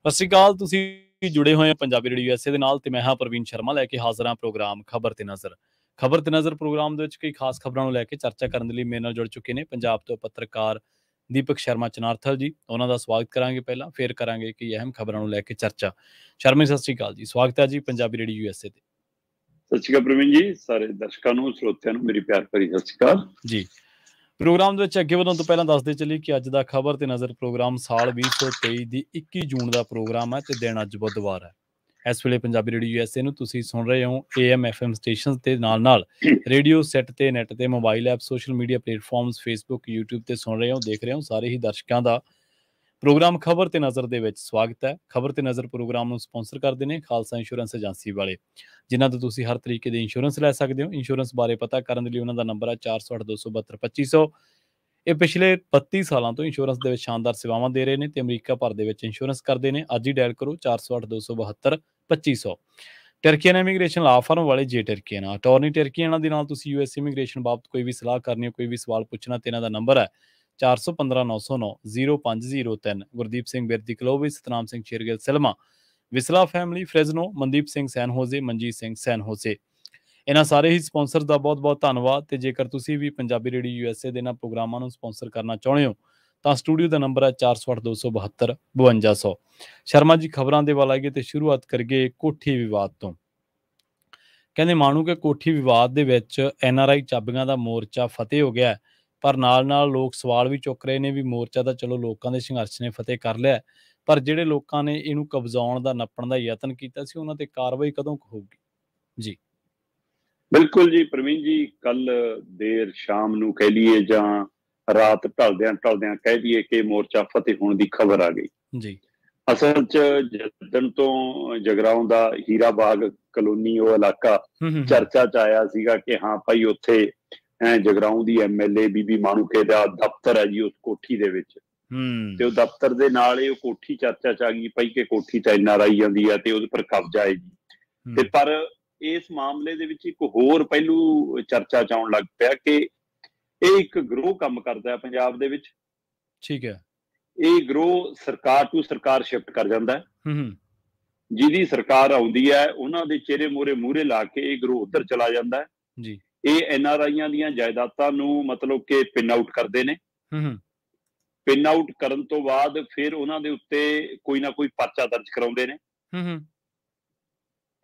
ਸਤਿ ਸ਼੍ਰੀ ਅਕਾਲ। ਤੁਸੀਂ ਜੁੜੇ ਹੋਏ ਹੋ ਪੰਜਾਬੀ ਰੇਡੀਓ ਯੂਐਸਏ ਦੇ ਨਾਲ ਤੇ ਮੈਂ ਹਾਂ ਪ੍ਰਵੀਨ ਸ਼ਰਮਾ ਲੈ ਕੇ ਹਾਜ਼ਰ ਹਾਂ ਪ੍ਰੋਗਰਾਮ ਖਬਰ ਤੇ ਨਜ਼ਰ। ਖਬਰ ਤੇ ਨਜ਼ਰ ਪ੍ਰੋਗਰਾਮ ਦੇ ਵਿੱਚ ਕਈ ਖਾਸ ਖਬਰਾਂ ਨੂੰ ਲੈ ਕੇ ਚਰਚਾ ਕਰਨ ਦੇ ਲਈ ਮੇਰੇ ਨਾਲ ਜੁੜ ਚੁੱਕੇ ਨੇ ਪੰਜਾਬ ਤੋਂ ਪੱਤਰਕਾਰ ਦੀਪਕ ਸ਼ਰਮਾ ਚਨਾਰਥਲ ਜੀ। ਉਹਨਾਂ ਦਾ ਸਵਾਗਤ ਕਰਾਂਗੇ, ਪਹਿਲਾਂ ਫਿਰ ਕਰਾਂਗੇ ਕਈ ਅਹਿਮ ਖਬਰਾਂ ਨੂੰ ਲੈ ਕੇ ਚਰਚਾ। ਸ਼ਰਮਾ ਜੀ, ਸਤਿ ਸ਼੍ਰੀ ਅਕਾਲ ਜੀ, ਸਵਾਗਤ ਹੈ ਜੀ ਪੰਜਾਬੀ ਰੇਡੀਓ ਯੂਐਸਏ ਤੇ। ਸਤਿ ਸ਼੍ਰੀ ਅਕਾਲ ਪ੍ਰਵੀਨ ਜੀ, ਸਾਰੇ ਦਰਸ਼ਕਾਂ ਨੂੰ, ਸਰੋਤਿਆਂ ਨੂੰ ਮੇਰੀ ਪਿਆਰ ਭਰੀ ਸਤਿ ਸ਼੍ਰੀ ਅਕਾਲ ਜੀ। ਪ੍ਰੋਗਰਾਮ ਦੇ ਵਿੱਚ ਅੱਗੇ ਵਧਣ ਤੋਂ ਪਹਿਲਾਂ ਦੱਸਦੇ ਚੱਲੀਏ ਕਿ ਅੱਜ ਦਾ ਖਬਰ ਤੇ ਨਜ਼ਰ ਪ੍ਰੋਗਰਾਮ ਸਾਲ 2023 ਦੀ 21 ਜੂਨ ਦਾ ਪ੍ਰੋਗਰਾਮ ਹੈ ਤੇ ਦਿਨ ਅੱਜ ਬੁੱਧਵਾਰ ਹੈ। ਇਸ ਵੇਲੇ ਪੰਜਾਬੀ ਰੇਡੀਓ ਯੂਐਸਏ ਨੂੰ ਤੁਸੀਂ ਸੁਣ ਰਹੇ ਹੋ AM FM ਸਟੇਸ਼ਨ ਤੇ ਨਾਲ ਰੇਡੀਓ ਸੈੱਟ ਤੇ ਨੈਟ ਤੇ mobile app social media platforms Facebook YouTube ਤੇ ਸੁਣ ਰਹੇ ਹੋ, ਦੇਖ ਰਹੇ ਹੋ। ਸਾਰੇ ਹੀ ਦਰਸ਼ਕਾਂ ਦਾ ਪ੍ਰੋਗਰਾਮ ਖਬਰ ਤੇ ਨਜ਼ਰ ਦੇ ਵਿੱਚ ਸਵਾਗਤ ਹੈ। ਖਬਰ ਤੇ ਨਜ਼ਰ ਪ੍ਰੋਗਰਾਮ ਨੂੰ ਸਪਾਂਸਰ ਕਰਦੇ ਨੇ ਖਾਲਸਾ ਇੰਸ਼ੋਰੈਂਸ ਏਜੰਸੀ ਵਾਲੇ, ਜਿਨ੍ਹਾਂ ਤੋਂ ਤੁਸੀਂ ਹਰ ਤਰੀਕੇ ਦੇ ਇੰਸ਼ੋਰੈਂਸ ਲੈ ਸਕਦੇ ਹੋ। ਇੰਸ਼ੋਰੈਂਸ ਬਾਰੇ ਪਤਾ ਕਰਨ ਦੇ ਲਈ ਉਹਨਾਂ ਦਾ ਨੰਬਰ ਹੈ 408-272-2500। ਇਹ ਪਿਛਲੇ 32 ਸਾਲਾਂ ਤੋਂ ਇੰਸ਼ੋਰੈਂਸ ਦੇ ਵਿੱਚ ਸ਼ਾਨਦਾਰ ਸੇਵਾਵਾਂ ਦੇ ਰਹੇ ਨੇ ਤੇ ਅਮਰੀਕਾ ਭਰ ਦੇ ਵਿੱਚ ਇੰਸ਼ੋਰੈਂਸ ਕਰਦੇ ਨੇ। ਅੱਜ ਹੀ ਡਾਇਲ ਕਰੋ 408-272-2500। ਟਰਕੀਅਨ ਇਮੀਗ੍ਰੇਸ਼ਨ ਲਾ ਫਰਮ ਵਾਲੇ ਜੇ ਟਰਕੀਅਨ ਅਟਾਰਨੀ ਟਰਕੀਅਨ ਦੇ ਨਾਲ ਤੁਸੀਂ US ਇਮੀਗ੍ਰੇਸ਼ਨ ਬਾਬਤ ਕੋਈ ਵੀ ਸਲਾਹ ਕਰਨੀ ਹੋ, ਕੋਈ ਵੀ ਸਵਾਲ ਪੁੱਛਣਾ ਤੇ ਇਹਨਾਂ ਦਾ ਨੰਬਰ ਹੈ 4159090503। ਗੁਰਦੀਪ ਸਿੰਘ ਬਿਰਦੀ ਕਲੋਵੀ, ਸਤਨਾਮ ਸਿੰਘ ਸ਼ੇਰਗਿੱਲ ਸਿਲਮਾ, ਵਿਸਲਾ family Fresno, Mandeep Singh San Jose, Manjit Singh San Jose. ਇਹਨਾਂ ਸਾਰੇ ਹੀ ਸਪਾਂਸਰ ਦਾ ਬਹੁਤ ਬਹੁਤ ਧੰਨਵਾਦ। ਤੇ ਜੇਕਰ ਤੁਸੀਂ ਵੀ ਪੰਜਾਬੀ ਰੇਡੀਓ ਯੂਐਸਏ ਦੇ ਇਹਨਾਂ ਪ੍ਰੋਗਰਾਮਾਂ ਨੂੰ ਸਪਾਂਸਰ ਕਰਨਾ ਚਾਹੁੰਦੇ ਹੋ ਤਾਂ ਸਟੂਡੀਓ ਦਾ ਨੰਬਰ ਹੈ 408-272-5200। ਸ਼ਰਮਾ ਜੀ, ਖਬਰਾਂ ਦੇ ਵੱਲ ਆਈਏ ਤੇ ਸ਼ੁਰੂਆਤ ਕਰੀਏ ਕੋਠੀ ਵਿਵਾਦ ਤੋਂ। ਕਹਿੰਦੇ ਮਾਣੂ ਕਿ ਕੋਠੀ ਵਿਵਾਦ ਦੇ ਵਿੱਚ NRI ਚਾਬੀਆਂ ਦਾ ਮੋਰਚਾ ਫਤਿਹ ਹੋ ਗਿਆ, ਪਰ ਨਾਲ ਲੋਕ ਸਵਾਲ ਵੀ ਚੁੱਕ ਰਹੇ ਨੇ ਵੀ ਮੋਰਚਾ ਤਾਂ ਚਲੋ ਲੋਕਾਂ ਦੇ ਸੰਘਰਸ਼ ਨੇ ਫਤਿਹ ਕਰ ਲਿਆ, ਪਰ ਜਿਹੜੇ ਲੋਕਾਂ ਨੇ ਇਹਨੂੰ ਕਬਜ਼ਾਉਣ ਦਾ, ਨੱਪਣ ਦਾ ਯਤਨ ਕੀਤਾ ਸੀ, ਉਹਨਾਂ ਤੇ ਕਾਰਵਾਈ ਕਦੋਂ ਹੋਊਗੀ ਜੀ? ਬਿਲਕੁਲ ਜੀ ਪ੍ਰਵੀਨ ਜੀ, ਕੱਲ ਦੇਰ ਸ਼ਾਮ ਨੂੰ ਕਹਿ ਲਈਏ ਜਾਂ ਰਾਤ ਢਲਦਿਆਂ ਕਹਿ ਦਈਏ ਕਿ ਮੋਰਚਾ ਫਤਿਹ ਹੋਣ ਦੀ ਖਬਰ ਆ ਗਈ ਜੀ। ਅਸਲ 'ਚ ਜਿੱਦਣ ਤੋਂ ਜਗਰਾਉਂ ਦਾ ਹੀਰਾ ਬਾਗ ਕਲੋਨੀ, ਉਹ ਇਲਾਕਾ ਚਰਚਾ 'ਚ ਆਇਆ ਸੀਗਾ ਕਿ ਹਾਂ ਭਾਈ ਉੱਥੇ ਜਗਰਾਉਂ ਦੀ MLA ਬੀਬੀ ਮਾਣੂਕੇ ਦਾ ਦਫ਼ਤਰ ਹੈ ਜੀ ਉਸ ਕੋਠੀ ਦੇ ਵਿੱਚ, ਤੇ ਉਹ ਦਫ਼ਤਰ ਦੇ ਨਾਲ ਉਹ ਕੋਠੀ ਚਰਚਾ 'ਚ ਆ ਗਈ ਭਾਈ ਕਿ ਕੋਠੀ ਤਾਂ NRI ਜਾਂਦੀ ਆ ਤੇ ਉਹਦੇ ਪਰ ਕਬਜ਼ਾ ਹੈ ਜੀ। ਤੇ ਪਰ ਇਸ ਮਾਮਲੇ ਦੇ ਵਿੱਚ ਇੱਕ ਹੋਰ ਪਹਿਲੂ ਚਰਚਾ 'ਚ ਆਉਣ ਲੱਗ ਪਿਆ ਕਿ ਇਹ ਇੱਕ ਗਰੋਹ ਕੰਮ ਕਰਦਾ ਹੈ ਪੰਜਾਬ ਦੇ ਵਿੱਚ। ਠੀਕ ਹੈ। ਇਹ ਗਰੋਹ ਸਰਕਾਰ ਟੂ ਸਰਕਾਰ ਸ਼ਿਫਟ ਕਰ ਜਾਂਦਾ ਹੈ। ਜਿਹਦੀ ਸਰਕਾਰ ਆਉਂਦੀ ਹੈ ਉਹਨਾਂ ਦੇ ਚਿਹਰੇ ਮੂਹਰੇ ਲਾ ਕੇ ਇਹ ਗਰੋਹ ਉੱਧਰ ਚਲਾ ਜਾਂਦਾ ਹੈ ਜੀ। ਇਹ NRIਆਂ ਦੀਆਂ ਜਾਇਦਾਦਾਂ ਨੂੰ ਮਤਲਬ ਕਿ ਪਿੰਨ ਆਊਟ ਕਰਦੇ ਨੇ। ਪਿੰਨ ਆਊਟ ਕਰਨ ਤੋਂ ਬਾਅਦ ਫਿਰ ਉਹਨਾਂ ਦੇ ਉੱਤੇ ਕੋਈ ਨਾ ਕੋਈ ਪਰਚਾ ਦਰਜ ਕਰਾਉਂਦੇ ਨੇ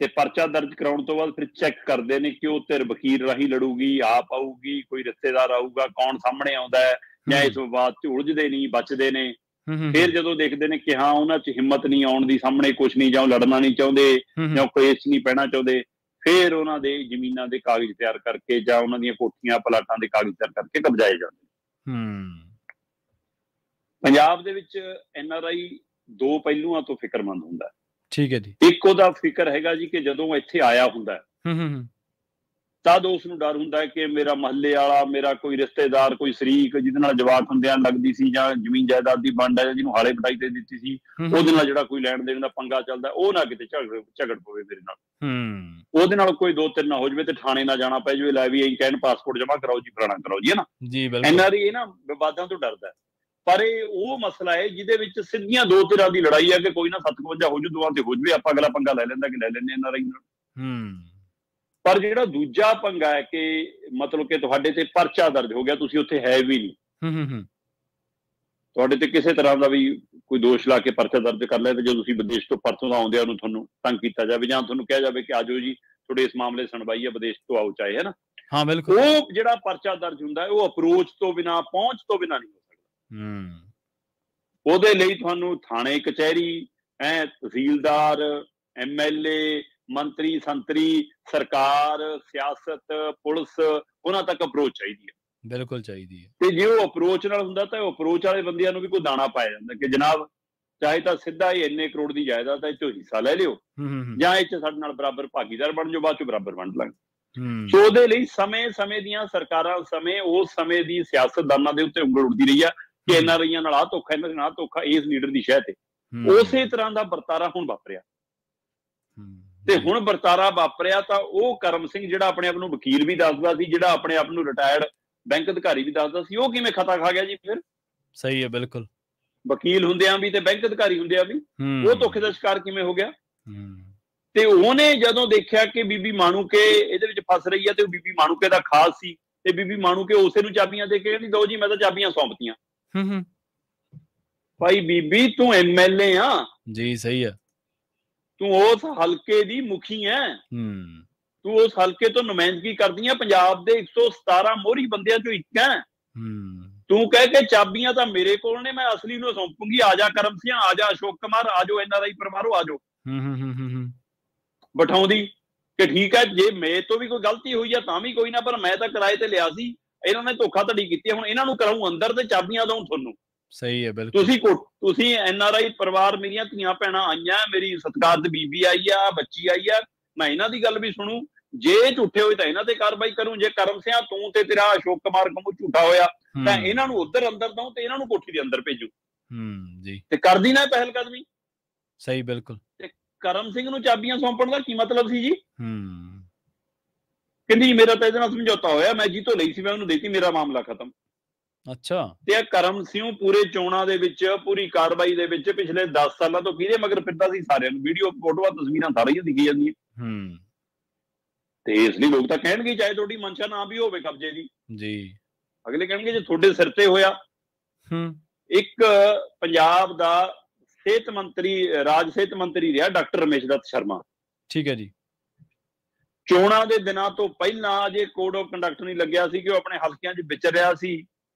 ਤੇ ਪਰਚਾ ਦਰਜ ਕਰਾਉਣ ਤੋਂ ਬਾਅਦ ਫਿਰ ਚੈੱਕ ਕਰਦੇ ਨੇ ਕਿ ਉਹ ਧਿਰ ਵਕੀਲ ਰਾਹੀਂ ਲੜੂਗੀ, ਆਪ ਆਊਗੀ, ਕੋਈ ਰਿਸ਼ਤੇਦਾਰ ਆਊਗਾ, ਕੌਣ ਸਾਹਮਣੇ ਆਉਂਦਾ ਹੈ, ਜਾਂ ਇਸ ਵਿਵਾਦ 'ਚ ਉਲਝਦੇ ਨਹੀਂ, ਬਚਦੇ ਨੇ। ਫਿਰ ਜਦੋਂ ਦੇਖਦੇ ਨੇ ਕਿ ਹਾਂ ਉਹਨਾਂ 'ਚ ਹਿੰਮਤ ਨਹੀਂ ਆਉਣ ਦੀ, ਸਾਹਮਣੇ ਕੁਛ ਨਹੀਂ, ਜਾਂ ਲੜਨਾ ਨਹੀਂ ਚਾਹੁੰਦੇ ਜਾਂ ਕੇਸ ਨਹੀਂ ਪੈਣਾ ਚਾਹੁੰਦੇ, ਫਿਰ ਉਹਨਾਂ ਦੇ ਜ਼ਮੀਨਾਂ ਦੇ ਕਾਗਜ਼ ਤਿਆਰ ਕਰਕੇ ਜਾਂ ਉਹਨਾਂ ਦੀਆਂ ਕੋਠੀਆਂ ਪਲਾਟਾਂ ਦੇ ਕਾਗਜ਼ ਤਿਆਰ ਕਰਕੇ ਕਬਜ਼ਾਏ ਜਾਂਦੇ। ਪੰਜਾਬ ਦੇ ਵਿੱਚ NRI ਦੋ ਪਹਿਲੂਆਂ ਤੋਂ ਫਿਕਰਮੰਦ ਹੁੰਦਾ। ਠੀਕ ਹੈ ਜੀ। ਇੱਕ ਉਹਦਾ ਫਿਕਰ ਹੈਗਾ ਜੀ ਕਿ ਜਦੋਂ ਇੱਥੇ ਆਇਆ ਹੁੰਦਾ ਤਦ ਉਸ ਨੂੰ ਡਰ ਹੁੰਦਾ ਹੈ ਕਿ ਮੇਰਾ ਮਹੱਲੇ ਵਾਲਾ, ਮੇਰਾ ਕੋਈ ਰਿਸ਼ਤੇਦਾਰ, ਕੋਈ ਸ਼ਰੀਕ ਜਿਹਦੇ ਨਾਲ ਜਵਾਕ ਹੁੰਦਿਆਂ ਲੱਗਦੀ ਸੀ ਜਾਂ ਜ਼ਮੀਨ ਜਾਇਦਾਦ ਦੀ ਵੰਡ ਹੈ ਜਿਹਨੂੰ ਹਾਲੇ ਪਟਾਈ ਤੇ ਦਿੱਤੀ ਸੀ, ਉਹਦੇ ਨਾਲ ਜਿਹੜਾ ਕੋਈ ਲੈਣ ਦੇਣ ਦਾ ਪੰਗਾ ਚੱਲਦਾ, ਉਹ ਨਾ ਕਿਤੇ ਝਗੜ ਪਵੇ ਮੇਰੇ ਨਾਲ, ਉਹਦੇ ਨਾਲ ਕੋਈ 2-3 ਨਾ ਹੋ ਜਾਵੇ ਤੇ ਥਾਣੇ ਨਾ ਜਾਣਾ ਪੈ ਜਾਵੇ, ਲੈ ਵੀ ਇਹੀ ਕਹਿਣ ਪਾਸਪੋਰਟ ਜਮ੍ਹਾਂ ਕਰਾਓ ਜੀ, ਫਲਾਣਾ ਕਰਾਓ ਜੀ, ਹੈ ਨਾ। NRI ਇਹ ਨਾ ਵਿਵਾਦਾਂ ਤੋਂ ਡਰਦਾ। ਪਰ ਇਹ ਉਹ ਮਸਲਾ ਹੈ ਜਿਹਦੇ ਵਿੱਚ ਸਿੱਧੀਆਂ ਦੋ ਧਿਰਾਂ ਦੀ ਲੜਾਈ ਹੈ ਕਿ ਕੋਈ ਨਾ 57 ਹੋ ਜੂ, ਦੋਵਾਂ ਤੇ ਹੋ ਜਾਵੇ, ਆਪਾਂ ਅਗਲਾ ਪੰਗਾ ਲੈ ਲੈਂਦਾ ਕਿ ਲੈ ਲੈਂਦੇ NRI ਨਾਲ। ਪਰ ਜਿਹੜਾ ਦੂਜਾ ਪੰਗਾ ਹੈ ਕਿ ਮਤਲਬ ਕਿ ਤੁਹਾਡੇ ਤੇ ਪਰਚਾ ਦਰਜ ਹੋ ਗਿਆ, ਤੁਸੀਂ ਉੱਥੇ ਹੈ ਵੀ ਨਹੀਂ, ਤੁਹਾਡੇ ਤੇ ਕਿਸੇ ਤਰ੍ਹਾਂ ਦਾ ਵੀ ਕੋਈ ਦੋਸ਼ ਲਾ ਕੇ ਪਰਚਾ ਦਰਜ ਕਰ ਲਿਆ ਤੇ ਜਦੋਂ ਤੁਸੀਂ ਵਿਦੇਸ਼ ਤੋਂ ਪਰਸੋਂ ਦਾ ਆਉਂਦੇ ਉਹਨੂੰ ਤੁਹਾਨੂੰ ਤੰਗ ਕੀਤਾ ਜਾਵੇ ਜਾਂ ਤੁਹਾਨੂੰ ਕਿਹਾ ਜਾਵੇ ਕਿ ਆਜੋ ਜੀ ਤੁਹਾਡੇ ਇਸ ਮਾਮਲੇ ਸੁਣਵਾਈ ਹੈ, ਵਿਦੇਸ਼ ਤੋਂ ਆਓ ਚਾਹੇ, ਹੈ ਨਾ। ਹਾਂ ਬਿਲਕੁਲ। ਉਹ ਜਿਹੜਾ ਪਰਚਾ ਦਰਜ ਹੁੰਦਾ ਹੈ ਉਹ ਅਪਰੋਚ ਤੋਂ ਬਿਨਾਂ, ਪਹੁੰਚ ਤੋਂ ਬਿਨਾਂ ਨਹੀਂ ਹੋ ਸਕਦਾ। ਉਹਦੇ ਲਈ ਤੁਹਾਨੂੰ ਥਾਣੇ ਕਚਹਿਰੀ, ਤਹਿਸੀਲਦਾਰ, MLA, ਮੰਤਰੀ ਸੰਤਰੀ, ਸਰਕਾਰ, ਸਿਆਸਤ, ਪੁਲਿਸ, ਉਹਨਾਂ ਤੱਕ ਅਪਰੋਚ ਚਾਹੀਦੀ ਹੈ। ਬਿਲਕੁਲ ਚਾਹੀਦੀ ਹੈ। ਤੇ ਜੇ ਉਹ ਅਪਰੋਚ ਨਾਲ ਹੁੰਦਾ ਤਾਂ ਉਹ ਅਪਰੋਚ ਵਾਲੇ ਬੰਦਿਆਂ ਨੂੰ ਵੀ ਕੋਈ ਦਾਣਾ ਪਾਇਆ ਜਾਂਦਾ ਕਿ ਜਨਾਬ ਚਾਹੇ ਤਾਂ ਸਿੱਧਾ ਹੀ ਇੰਨੇ ਕਰੋੜ ਦੀ ਜਾਇਦਾਦ ਹੈ, ਇਹ 'ਚੋਂ ਹਿੱਸਾ ਲੈ ਲਿਓ, ਜਾਂ ਇਹ 'ਚ ਸਾਡੇ ਨਾਲ ਬਰਾਬਰ ਭਾਗੀਦਾਰ ਬਣ ਜਾਓ, ਬਾਅਦ 'ਚ ਬਰਾਬਰ ਵੰਡ ਲਾਂਗੇ। ਸੋ ਉਹਦੇ ਲਈ ਸਮੇਂ ਦੀਆਂ ਸਰਕਾਰਾਂ ਉਸ ਸਮੇਂ ਦੀ ਸਿਆਸਤਦਾਨਾਂ ਦੇ ਉੱਤੇ ਉਂਗਲ ਉੱਠਦੀ ਰਹੀ ਆ ਕਿ NRIਆਂ ਨਾਲ ਆਹ ਧੋਖਾ, ਇਹਨਾਂ ਦੇ ਨਾਲ ਧੋਖਾ, ਇਸ ਲੀਡਰ ਦੀ ਸ਼ਹਿ ਤੇ। ਉਸੇ ਤਰ੍ਹਾਂ ਦਾ ਵਰਤਾਰਾ ਹੁਣ ਵਾਪਰਿਆ ਤੇ ਹੁਣ ਵਰਤਾਰਾ ਵਾਪਰਿਆ ਤਾਂ ਉਹ ਕਰਮ ਸਿੰਘ ਜਿਹੜਾ ਆਪਣੇ ਆਪ ਨੂੰ ਵਕੀਲ ਵੀ ਦੱਸਦਾ ਸੀ, ਜਿਹੜਾ ਆਪਣੇ ਆਪ ਨੂੰ ਰਿਟਾਇਰਡ ਬੈਂਕ ਅਧਿਕਾਰੀ ਵੀ ਦੱਸਦਾ ਸੀ, ਉਹ ਕਿਵੇਂ ਖਤਾ ਖਾ ਗਿਆ ਜੀ ਫਿਰ? ਸਹੀ ਹੈ, ਬਿਲਕੁਲ। ਵਕੀਲ ਹੁੰਦਿਆਂ ਵੀ ਤੇ ਬੈਂਕ ਅਧਿਕਾਰੀ ਹੁੰਦਿਆਂ ਵੀ, ਉਹ ਧੋਖੇ ਦਾ ਸ਼ਿਕਾਰ ਕਿਵੇਂ ਹੋ ਗਿਆ? ਤੇ ਉਹਨੇ ਜਦੋਂ ਦੇਖਿਆ ਕਿ ਬੀਬੀ ਮਾਣੂਕੇ ਇਹਦੇ ਵਿੱਚ ਫਸ ਰਹੀ ਹੈ ਤੇ ਉਹ ਬੀਬੀ ਮਾਣੂਕੇ ਦਾ ਖਾਸ ਸੀ, ਤੇ ਬੀਬੀ ਮਾਣੂਕੇ ਉਸੇ ਨੂੰ ਚਾਬੀਆਂ ਦੇ ਕੇ ਕਹਿੰਦੀ ਦੋ ਜੀ ਮੈਂ ਤਾਂ ਚਾਬੀਆਂ ਸੌਂਪਤੀਆਂ। ਭਾਈ ਬੀਬੀ ਤੂੰ MLA ਆ ਜੀ, ਸਹੀ ਹੈ, ਤੂੰ ਉਸ ਹਲਕੇ ਦੀ ਮੁਖੀ ਹੈ, ਤੂੰ ਉਸ ਹਲਕੇ ਤੋਂ ਨੁਮਾਇੰਦਗੀ ਕਰਦੀ ਹੈ, ਪੰਜਾਬ ਦੇ 117 ਮੋਹਰੀ ਬੰਦਿਆਂ ਚੋਂ ਇੱਕ ਹੈ। ਤੂੰ ਕਹਿ ਕੇ ਚਾਬੀਆਂ ਤਾਂ ਮੇਰੇ ਕੋਲ ਨੇ, ਮੈਂ ਅਸਲੀ ਨੂੰ ਸੌਂਪੂਗੀ, ਆ ਜਾ ਕਰਮ ਸਿੰਘ, ਆ ਜਾ ਅਸ਼ੋਕ ਕੁਮਾਰ, ਆ ਜਾਓ NRI ਪਰਿਵਾਰੋ, ਆ ਜਾਓ। ਬਿਠਾਉਂਦੀ ਕਿ ਠੀਕ ਹੈ ਜੇ ਮੇਰੇ ਤੋਂ ਵੀ ਕੋਈ ਗਲਤੀ ਹੋਈ ਆ ਤਾਂ ਵੀ ਕੋਈ ਨਾ, ਪਰ ਮੈਂ ਤਾਂ ਕਿਰਾਏ ਤੇ ਲਿਆ ਸੀ, ਇਹਨਾਂ ਨੇ ਧੋਖਾਧੜੀ ਕੀਤੀ, ਹੁਣ ਇਹਨਾਂ ਨੂੰ ਕਰਾਉਂ ਅੰਦਰ ਤੇ ਚਾਬੀਆਂ ਦਊਂ ਤੁਹਾਨੂੰ। ਸਹੀ ਹੈ, ਬਿਲਕੁਲ। ਤੁਸੀਂ NRI ਪਰਿਵਾਰ, ਮੇਰੀਆਂ ਧੀਆਂ ਭੈਣਾਂ ਆਈਆਂ, ਮੇਰੀ ਸਤਿਕਾਰਤ ਬੀਬੀ ਆਈ ਆ, ਬੱਚੀ ਆਈ ਆ, ਮੈਂ ਇਹਨਾਂ ਦੀ ਗੱਲ ਵੀ ਸੁਣੂ, ਜੇ ਝੂਠੇ ਹੋਏ ਤਾਂ ਇਹਨਾਂ ਤੇ ਕਾਰਵਾਈ ਕਰੂੰ, ਜੇ ਕਰਮ ਸਿਆ ਤੂੰ ਤੇ ਤੇਰਾ ਅਸ਼ੋਕ ਕੁਮਾਰ ਕੰਮੂ ਝੂਠਾ ਹੋਇਆ ਤਾਂ ਇਹਨਾਂ ਨੂੰ ਉੱਧਰ ਅੰਦਰ ਦਊਂ ਤੇ ਇਹਨਾਂ ਨੂੰ ਕੋਠੀ ਦੇ ਅੰਦਰ ਭੇਜੂ ਜੀ, ਤੇ ਕਰਦੀ ਨਾ ਪਹਿਲ ਕਦਮੀ। ਸਹੀ, ਬਿਲਕੁਲ। ਤੇ ਕਰਮ ਸਿੰਘ ਨੂੰ ਚਾਬੀਆਂ ਸੌਂਪਣ ਦਾ ਕੀ ਮਤਲਬ ਸੀ ਜੀ? ਕਹਿੰਦੀ ਮੇਰਾ ਤਾਂ ਇਹਦੇ ਨਾਲ ਸਮਝੌਤਾ ਹੋਇਆ, ਮੈਂ ਜੀ ਤੋਂ ਲਈ ਸੀ, ਮੈਂ ਉਹਨੂੰ ਦੇਤੀ, ਮੇਰਾ ਮਾਮਲਾ ਖਤਮ। ਅੱਛਾ। ਤੇ ਇਹ ਕਰਮ ਸਿੰਘ ਪੂਰੇ ਚੋਣਾਂ ਦੇ ਵਿੱਚ, ਪੂਰੀ ਕਾਰਵਾਈ ਦੇ ਵਿੱਚ ਪਿਛਲੇ 10 ਸਾਲਾਂ ਤੋਂ ਕਿਹਦੇ ਮਗਰ ਫਿਰਦਾ ਸੀ? ਸਾਰਿਆਂ ਨੂੰ ਵੀਡੀਓ, ਫੋਟੋਆਂ, ਤਸਵੀਰਾਂ ਸਾਰੀਆਂ ਦਿਖੀ ਜਾਂਦੀਆਂ। ਤੇ ਇਸ ਲਈ ਲੋਕ ਤਾਂ ਕਹਿਣਗੇ ਚਾਹੇ ਤੁਹਾਡੀ ਮਨਸ਼ਾ ਨਾ ਵੀ ਹੋਵੇ ਕਬਜ਼ੇ ਦੀ ਜੀ, ਅਗਲੇ ਕਹਿਣਗੇ ਜੇ ਤੁਹਾਡੇ ਸਿਰ ਤੇ ਹੋਇਆ। ਇੱਕ ਪੰਜਾਬ ਦਾ ਸਿਹਤ ਮੰਤਰੀ, ਰਾਜ ਸਿਹਤ ਮੰਤਰੀ ਰਿਹਾ ਡਾਕਟਰ ਰਮੇਸ਼ ਦੱਤ ਸ਼ਰਮਾ, ਠੀਕ ਹੈ ਜੀ। ਚੋਣਾਂ ਦੇ ਦਿਨਾਂ ਤੋਂ ਪਹਿਲਾਂ ਜੇ ਕੋਡ ਆਫ ਕੰਡਕਟ ਨਹੀਂ ਲੱਗਿਆ ਸੀ ਕਿ ਉਹ ਆਪਣੇ ਹਲਕਿਆਂ 'ਚ ਵਿਚਰ ਰਿਹਾ ਸੀ,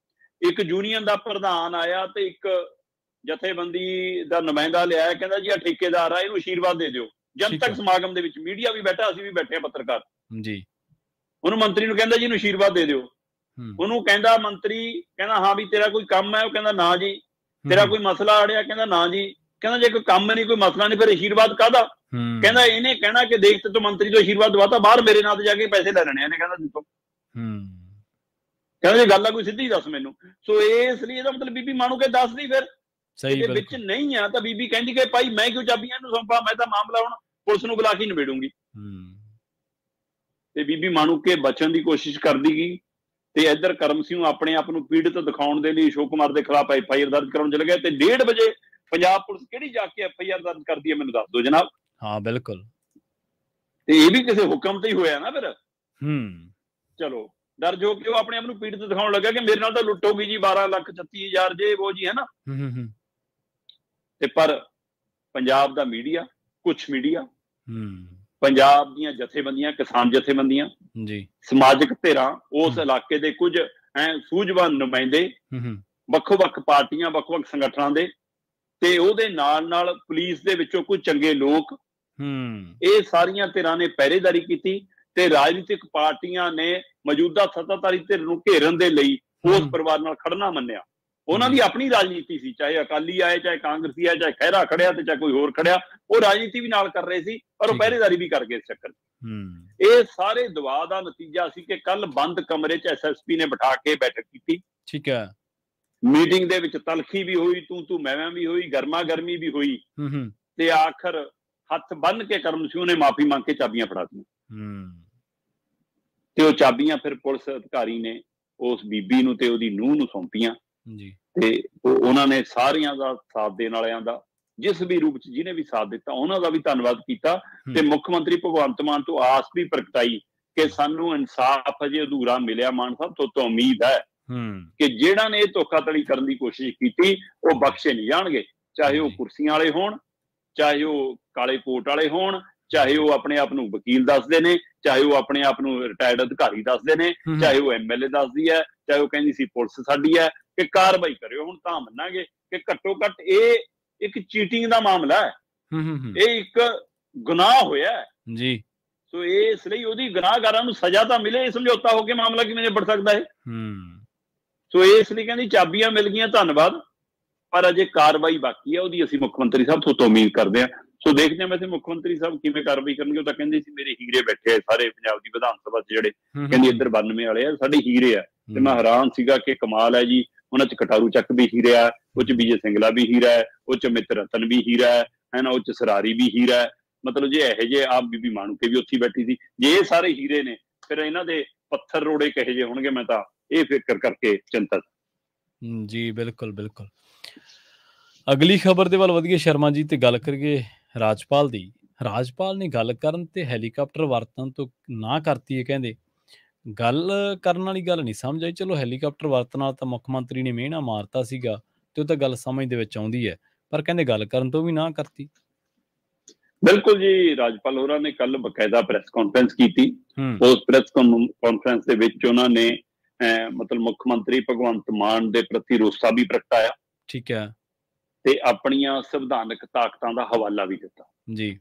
ਇੱਕ ਯੂਨੀਅਨ ਦਾ ਪ੍ਰਧਾਨ ਆਇਆ ਤੇ ਇੱਕ ਜਥੇਬੰਦੀ ਦਾ ਨੁਮਾਇੰਦਾ ਲਿਆਇਆ, ਕਹਿੰਦਾ ਜੀ ਆ ਠੇਕੇਦਾਰ ਆ, ਇਹਨੂੰ ਅਸ਼ੀਰਵਾਦ ਦੇ ਦਿਓ। ਜਨਤਕ ਸਮਾਗਮ ਦੇ ਵਿੱਚ ਮੀਡੀਆ ਵੀ ਬੈਠਾ, ਅਸੀਂ ਵੀ ਬੈਠੇ ਆ ਪੱਤਰਕਾਰ ਜੀ। ਉਹਨੂੰ ਮੰਤਰੀ ਨੂੰ ਕਹਿੰਦਾ ਜੀ ਇਹਨੂੰ ਅਸ਼ੀਰਵਾਦ ਦੇ ਦਿਓ। ਉਹਨੂੰ ਕਹਿੰਦਾ ਮੰਤਰੀ, ਕਹਿੰਦਾ ਹਾਂ ਵੀ ਤੇਰਾ ਕੋਈ ਕੰਮ ਹੈ? ਉਹ ਕਹਿੰਦਾ ਨਾ ਜੀ। ਤੇਰਾ ਕੋਈ ਮਸਲਾ ਅੜਿਆ? ਕਹਿੰਦਾ ਨਾ ਜੀ। ਕਹਿੰਦਾ ਜੇ ਕੋਈ ਕੰਮ ਨਹੀਂ, ਕੋਈ ਮਸਲਾ ਨਹੀਂ, ਫਿਰ ਅਸ਼ੀਰਵਾਦ ਕਾਹਦਾ? ਕਹਿੰਦਾ ਇਹਨੇ ਕਹਿਣਾ ਕਿ ਦੇਖ ਤੇ ਤੂੰ ਮੰਤਰੀ ਤੋਂ ਅਸ਼ੀਰਵਾਦ ਦਵਾਤਾ, ਬਾਹਰ ਮੇਰੇ ਨਾਂ ਤੇ ਜਾ ਕੇ ਪੈਸੇ ਲੈ ਲੈਣੇ ਇਹਨੇ, ਕਹਿੰਦਾ ਜਿੱਤੋਂ। ਕਹਿੰਦਾ ਜੇ ਗੱਲ ਆ ਕੋਈ ਸਿੱਧੀ ਦੱਸ ਮੈਨੂੰ। ਸੋ ਇਸ ਲਈ ਇਹਦਾ ਮਤਲਬ ਬੀਬੀ ਮਾਣੂਕੇ ਦੱਸਦੀ ਫਿਰ ਇਹਦੇ ਵਿੱਚ ਨਹੀਂ ਆ ਤਾਂ ਬੀਬੀ ਕਹਿੰਦੀ ਕਿ ਭਾਈ ਮੈਂ ਕਿਉਂ ਚਾਬੀਆਂ ਇਹਨੂੰ ਸੌਂਪਾਂ, ਮੈਂ ਤਾਂ ਮਾਮਲਾ ਹੁਣ ਪੁਲਿਸ ਨੂੰ ਬੁਲਾ ਕੇ ਨਿਬੇੜੂੰਗੀ। ਤੇ ਬੀਬੀ ਮਾਣੂਕੇ ਬਚਣ ਦੀ ਕੋਸ਼ਿਸ਼ ਕਰਦੀ ਗਈ ਤੇ ਇੱਧਰ ਕਰਮ ਸਿੰਘ ਆਪਣੇ ਆਪ ਨੂੰ ਪੀੜਤ ਦਿਖਾਉਣ ਦੇ ਲਈ ਅਸ਼ੋਕ ਕੁਮਾਰ ਦੇ ਖਿਲਾਫ FIR ਦਰਜ ਕਰਾਉਣ ਚਲੇ ਗਏ। ਤੇ 1:30 ਵਜੇ ਪੰਜਾਬ ਪੁਲਿਸ ਕਿਹੜੀ ਜਾ ਕੇ FIR ਦਰਜ ਕਰਦੀ ਹੈ ਮੈਨੂੰ ਦੱਸ ਦਿਓ ਜਨਾਬ। ਹਾਂ ਬਿਲਕੁਲ। ਤੇ ਇਹ ਵੀ ਕਿਸੇ ਹੁਕਮ ਤੇ ਹੀ ਹੋਇਆ ਨਾ ਫਿਰ। ਚਲੋ ਦਰਜ ਹੋ ਕੇ ਉਹ ਆਪਣੇ ਆਪ ਨੂੰ ਪੀੜਤ ਦਿਖਾਉਣ ਲੱਗਾ ਕਿ ਮੇਰੇ ਨਾਲ ਤਾਂ ਲੁੱਟ ਹੋ ਗਈ ਜੀ, 12,36,000 ਜੇ ਉਹ ਜੀ, ਹੈ ਨਾ। ਤੇ ਪਰ ਪੰਜਾਬ ਦਾ ਮੀਡੀਆ, ਕੁਛ ਮੀਡੀਆ, ਪੰਜਾਬ ਦੀਆਂ ਜਥੇਬੰਦੀਆਂ, ਕਿਸਾਨ ਜਥੇਬੰਦੀਆਂ ਜੀ, ਸਮਾਜਿਕ ਧਿਰਾਂ, ਉਸ ਇਲਾਕੇ ਦੇ ਕੁਝ ਸੂਝਵਾਨ ਨੁਮਾਇੰਦੇ, ਵੱਖੋ-ਵੱਖ ਪਾਰਟੀਆਂ, ਵੱਖ-ਵੱਖ ਸੰਗਠਨਾਂ ਦੇ, ਤੇ ਉਹਦੇ ਨਾਲ ਪੁਲਿਸ ਦੇ ਵਿੱਚੋਂ ਕੁਝ ਚੰਗੇ ਲੋਕ, ਇਹ ਸਾਰੀਆਂ ਧਿਰਾਂ ਨੇ ਪਹਿਰੇਦਾਰੀ ਕੀਤੀ ਤੇ ਰਾਜਨੀਤਿਕ ਪਾਰਟੀਆਂ ਨੇ ਮੌਜੂਦਾ ਸੱਤਾਧਾਰੀ ਧਿਰ ਨੂੰ ਘੇਰਨ ਦੇ ਲਈ ਉਸ ਪਰਿਵਾਰ ਨਾਲ ਖੜਨਾ ਮੰਨਿਆ। ਉਹਨਾਂ ਦੀ ਆਪਣੀ ਰਾਜਨੀਤੀ ਸੀ, ਚਾਹੇ ਅਕਾਲੀ ਆਏ, ਚਾਹੇ ਕਾਂਗਰਸੀ ਆਏ, ਚਾਹੇ ਖਹਿਰਾ ਖੜਿਆ ਤੇ ਚਾਹੇ ਕੋਈ ਹੋਰ ਖੜਿਆ, ਉਹ ਰਾਜਨੀਤੀ ਵੀ ਨਾਲ ਕਰ ਰਹੇ ਸੀ ਪਰ ਉਹ ਪਹਿਰੇਦਾਰੀ ਵੀ ਕਰ ਗਏ ਇਸ ਚੱਕਰ। ਇਹ ਸਾਰੇ ਦਬਾਅ ਦਾ ਨਤੀਜਾ ਸੀ ਕਿ ਕੱਲ ਬੰਦ ਕਮਰੇ 'ਚ SSP ਨੇ ਬਿਠਾ ਕੇ ਬੈਠਕ ਕੀਤੀ। ਠੀਕ ਹੈ। ਮੀਟਿੰਗ ਦੇ ਵਿੱਚ ਤਲਖੀ ਵੀ ਹੋਈ, ਤੂੰ ਮੈਂ ਵੀ ਹੋਈ, ਗਰਮਾ ਗਰਮੀ ਵੀ ਹੋਈ ਤੇ ਆਖਰ ਹੱਥ ਬੰਨ ਕੇ ਕਰਮ ਸਿੰਘ ਨੇ ਮਾਫੀ ਮੰਗ ਕੇ ਚਾਬੀਆਂ ਫੜਾਤੀਆਂ। ਤੇ ਉਹ ਚਾਬੀਆਂ ਫਿਰ ਪੁਲਿਸ ਅਧਿਕਾਰੀ ਨੇ ਉਸ ਬੀਬੀ ਨੂੰ ਤੇ ਉਹਦੀ ਨੂੰਹ ਨੂੰ ਸੌਂਪੀਆਂ ਜੀ। ਤੇ ਉਹਨਾਂ ਨੇ ਸਾਰਿਆਂ ਦਾ ਸਾਥ ਦੇਣ ਵਾਲਿਆਂ ਦਾ, ਜਿਸ ਵੀ ਰੂਪ 'ਚ ਜਿਹਨੇ ਵੀ ਸਾਥ ਦਿੱਤਾ, ਉਹਨਾਂ ਦਾ ਵੀ ਧੰਨਵਾਦ ਕੀਤਾ। ਤੇ ਮੁੱਖ ਮੰਤਰੀ ਭਗਵੰਤ ਮਾਨ ਤੋਂ ਆਸ ਵੀ ਪ੍ਰਗਟਾਈ ਕਿ ਸਾਨੂੰ ਇਨਸਾਫ ਅਜੇ ਅਧੂਰਾ ਮਿਲਿਆ। ਮਾਨ ਸਾਹਿਬ ਤੋਂ ਉਮੀਦ ਹੈ ਕਿ ਜਿਹੜਾ ਨੇ ਇਹ ਧੋਖਾਧੜੀ ਕਰਨ ਦੀ ਕੋਸ਼ਿਸ਼ ਕੀਤੀ ਉਹ ਬਖਸ਼ੇ ਨਹੀਂ ਜਾਣਗੇ, ਚਾਹੇ ਉਹ ਕੁਰਸੀਆਂ ਵਾਲੇ ਹੋਣ, ਚਾਹੇ ਉਹ ਕਾਲੇ ਕੋਟ ਵਾਲੇ ਹੋਣ, ਚਾਹੇ ਉਹ ਆਪਣੇ ਆਪ ਨੂੰ ਵਕੀਲ ਦੱਸਦੇ ਨੇ, ਚਾਹੇ ਉਹ ਆਪਣੇ ਆਪ ਨੂੰ ਰਿਟਾਇਰਡ ਅਧਿਕਾਰੀ ਦੱਸਦੇ ਨੇ, ਚਾਹੇ ਉਹ MLA ਦੱਸਦੀ ਹੈ, ਚਾਹੇ ਉਹ ਕਹਿੰਦੀ ਸੀ ਪੁਲਿਸ ਸਾਡੀ ਹੈ। ਕਿ ਕਾਰਵਾਈ ਕਰਿਓ ਹੁਣ ਤਾਂ ਮੰਨਾਂਗੇ ਕਿ ਘੱਟੋ ਘੱਟ ਇਹ ਇੱਕ ਚੀਟਿੰਗ ਦਾ ਮਾਮਲਾ ਹੈ, ਇਹ ਇੱਕ ਗੁਨਾਹ ਹੋਇਆ ਜੀ। ਸੋ ਇਸ ਲਈ ਉਹਦੀ ਗੁਨਾਹਗਾਰਾਂ ਨੂੰ ਸਜ਼ਾ ਤਾਂ ਮਿਲੇ। ਸਮਝੌਤਾ ਹੋ ਕੇ ਮਾਮਲਾ ਕਿਵੇਂ ਨਿਬੜ ਸਕਦਾ ਹੈ? ਸੋ ਇਸ ਲਈ ਕਹਿੰਦੀ ਚਾਬੀਆਂ ਮਿਲ ਗਈਆਂ, ਧੰਨਵਾਦ, ਪਰ ਅਜੇ ਕਾਰਵਾਈ ਬਾਕੀ ਹੈ, ਉਹਦੀ ਅਸੀਂ ਮੁੱਖ ਮੰਤਰੀ ਸਾਹਿਬ ਤੋਂ ਉਮੀਦ ਕਰਦੇ ਹਾਂ। ਸੋ ਦੇਖਦੇ ਹਾਂ ਵੈਸੇ ਮੁੱਖ ਮੰਤਰੀ ਸਾਹਿਬ ਕਿਵੇਂ ਕਾਰਵਾਈ ਕਰਨਗੇ। ਉਹ ਤਾਂ ਕਹਿੰਦੇ ਸੀ ਮੇਰੇ ਹੀਰੇ ਬੈਠੇ ਆ ਸਾਰੇ ਪੰਜਾਬ ਦੀ ਵਿਧਾਨ ਸਭਾ 'ਚ, ਜਿਹੜੇ ਕਹਿੰਦੀ ਇੱਧਰ 92 ਵਾਲੇ ਆ ਸਾਡੇ ਹੀਰੇ ਆ। ਤੇ ਮੈਂ ਹੈਰਾਨ ਸੀਗਾ ਕਿ ਕਮਾਲ ਹੈ ਜੀ, ਉਹਨਾਂ 'ਚ ਕਟਾਰੂ ਚੱਕ ਵੀ ਹੀਰਾ ਹੈ, ਉਹ 'ਚ ਵਿਜੇ ਸਿੰਗਲਾ ਵੀ ਹੀਰਾ ਹੈ, ਉਹ 'ਚ ਮਿੱਤਰ ਰਤਨ ਵੀ ਹੀਰਾ ਹੈ ਨਾ, ਉਹ 'ਚ ਸਰਾਰੀ ਵੀ ਹੀਰਾ ਹੈ। ਮਤਲਬ ਜੇ ਇਹੋ ਜਿਹੇ ਆਪ ਬੀਬੀ ਮਾਣੂਕੇ ਵੀ ਉੱਥੇ ਬੈਠੀ ਸੀ, ਜੇ ਇਹ ਸਾਰੇ ਹੀਰੇ ਨੇ ਫਿਰ ਇਹਨਾਂ ਦੇ ਪੱਥਰ ਰੋੜੇ ਕਿਹੋ ਜਿਹੇ ਹੋਣਗੇ, ਮੈਂ ਤਾਂ ਇਹ ਫਿਕਰ ਕਰਕੇ ਚਿੰਤਤ। ਜੀ ਬਿਲਕੁਲ ਬਿਲਕੁਲ। ਅਗਲੀ ਖਬਰ ਦੇ ਵੱਲ ਵਧੀਏ ਸ਼ਰਮਾ ਜੀ, ਤੇ ਗੱਲ ਕਰੀਏ ਰਾਜਪਾਲ ਦੀ। ਰਾਜਪਾਲ ਨੇ ਗੱਲ ਕਰਨ ਤੇ ਹੈਲੀਕਾਪਟਰ ਵਰਤਣ ਤੋਂ ਨਾ ਕਰਤੀ ਹੈ। ਕਹਿੰਦੇ ਗੱਲ ਕਰਨ ਵਾਲੀ ਗੱਲ ਨਹੀਂ ਸਮਝ ਆਈ। ਚਲੋ ਹੈਲੀਕਾਪਟਰ ਵਰਤਣ ਨਾਲ ਤਾਂ ਮੁੱਖ ਮੰਤਰੀ ਨੇ ਮਿਹਣਾ ਮਾਰਤਾ ਸੀਗਾ ਤੇ ਉਹ ਤਾਂ ਗੱਲ ਸਮਝ ਦੇ ਵਿੱਚ ਆਉਂਦੀ ਹੈ, ਪਰ ਕਹਿੰਦੇ ਗੱਲ ਕਰਨ ਤੋਂ ਵੀ ਨਾ ਕਰਤੀ। ਬਿਲਕੁਲ ਜੀ, ਰਾਜਪਾਲ ਹੋਰਾਂ ਨੇ ਕੱਲ ਬਕਾਇਦਾ ਪ੍ਰੈਸ ਕਾਨਫਰੰਸ ਕੀਤੀ। ਉਸ ਪ੍ਰੈਸ ਕਾਨਫਰੰਸ ਦੇ ਵਿੱਚ ਉਹਨਾਂ ਨੇ ਮਤਲਬ ਮੁੱਖ ਮੰਤਰੀ ਭਗਵੰਤ ਮਾਨ ਦੇ ਪ੍ਰਤੀ ਰੋਸਾ ਵੀ ਪ੍ਰਗਟਾਇਆ। ਠੀਕ ਹੈ। ਤੇ ਆਪਣੀਆਂ ਸੰਵਿਧਾਨਕ ਤਾਕਤਾਂ ਦਾ ਹਵਾਲਾ ਵੀ ਦਿੱਤਾ ਜੀ।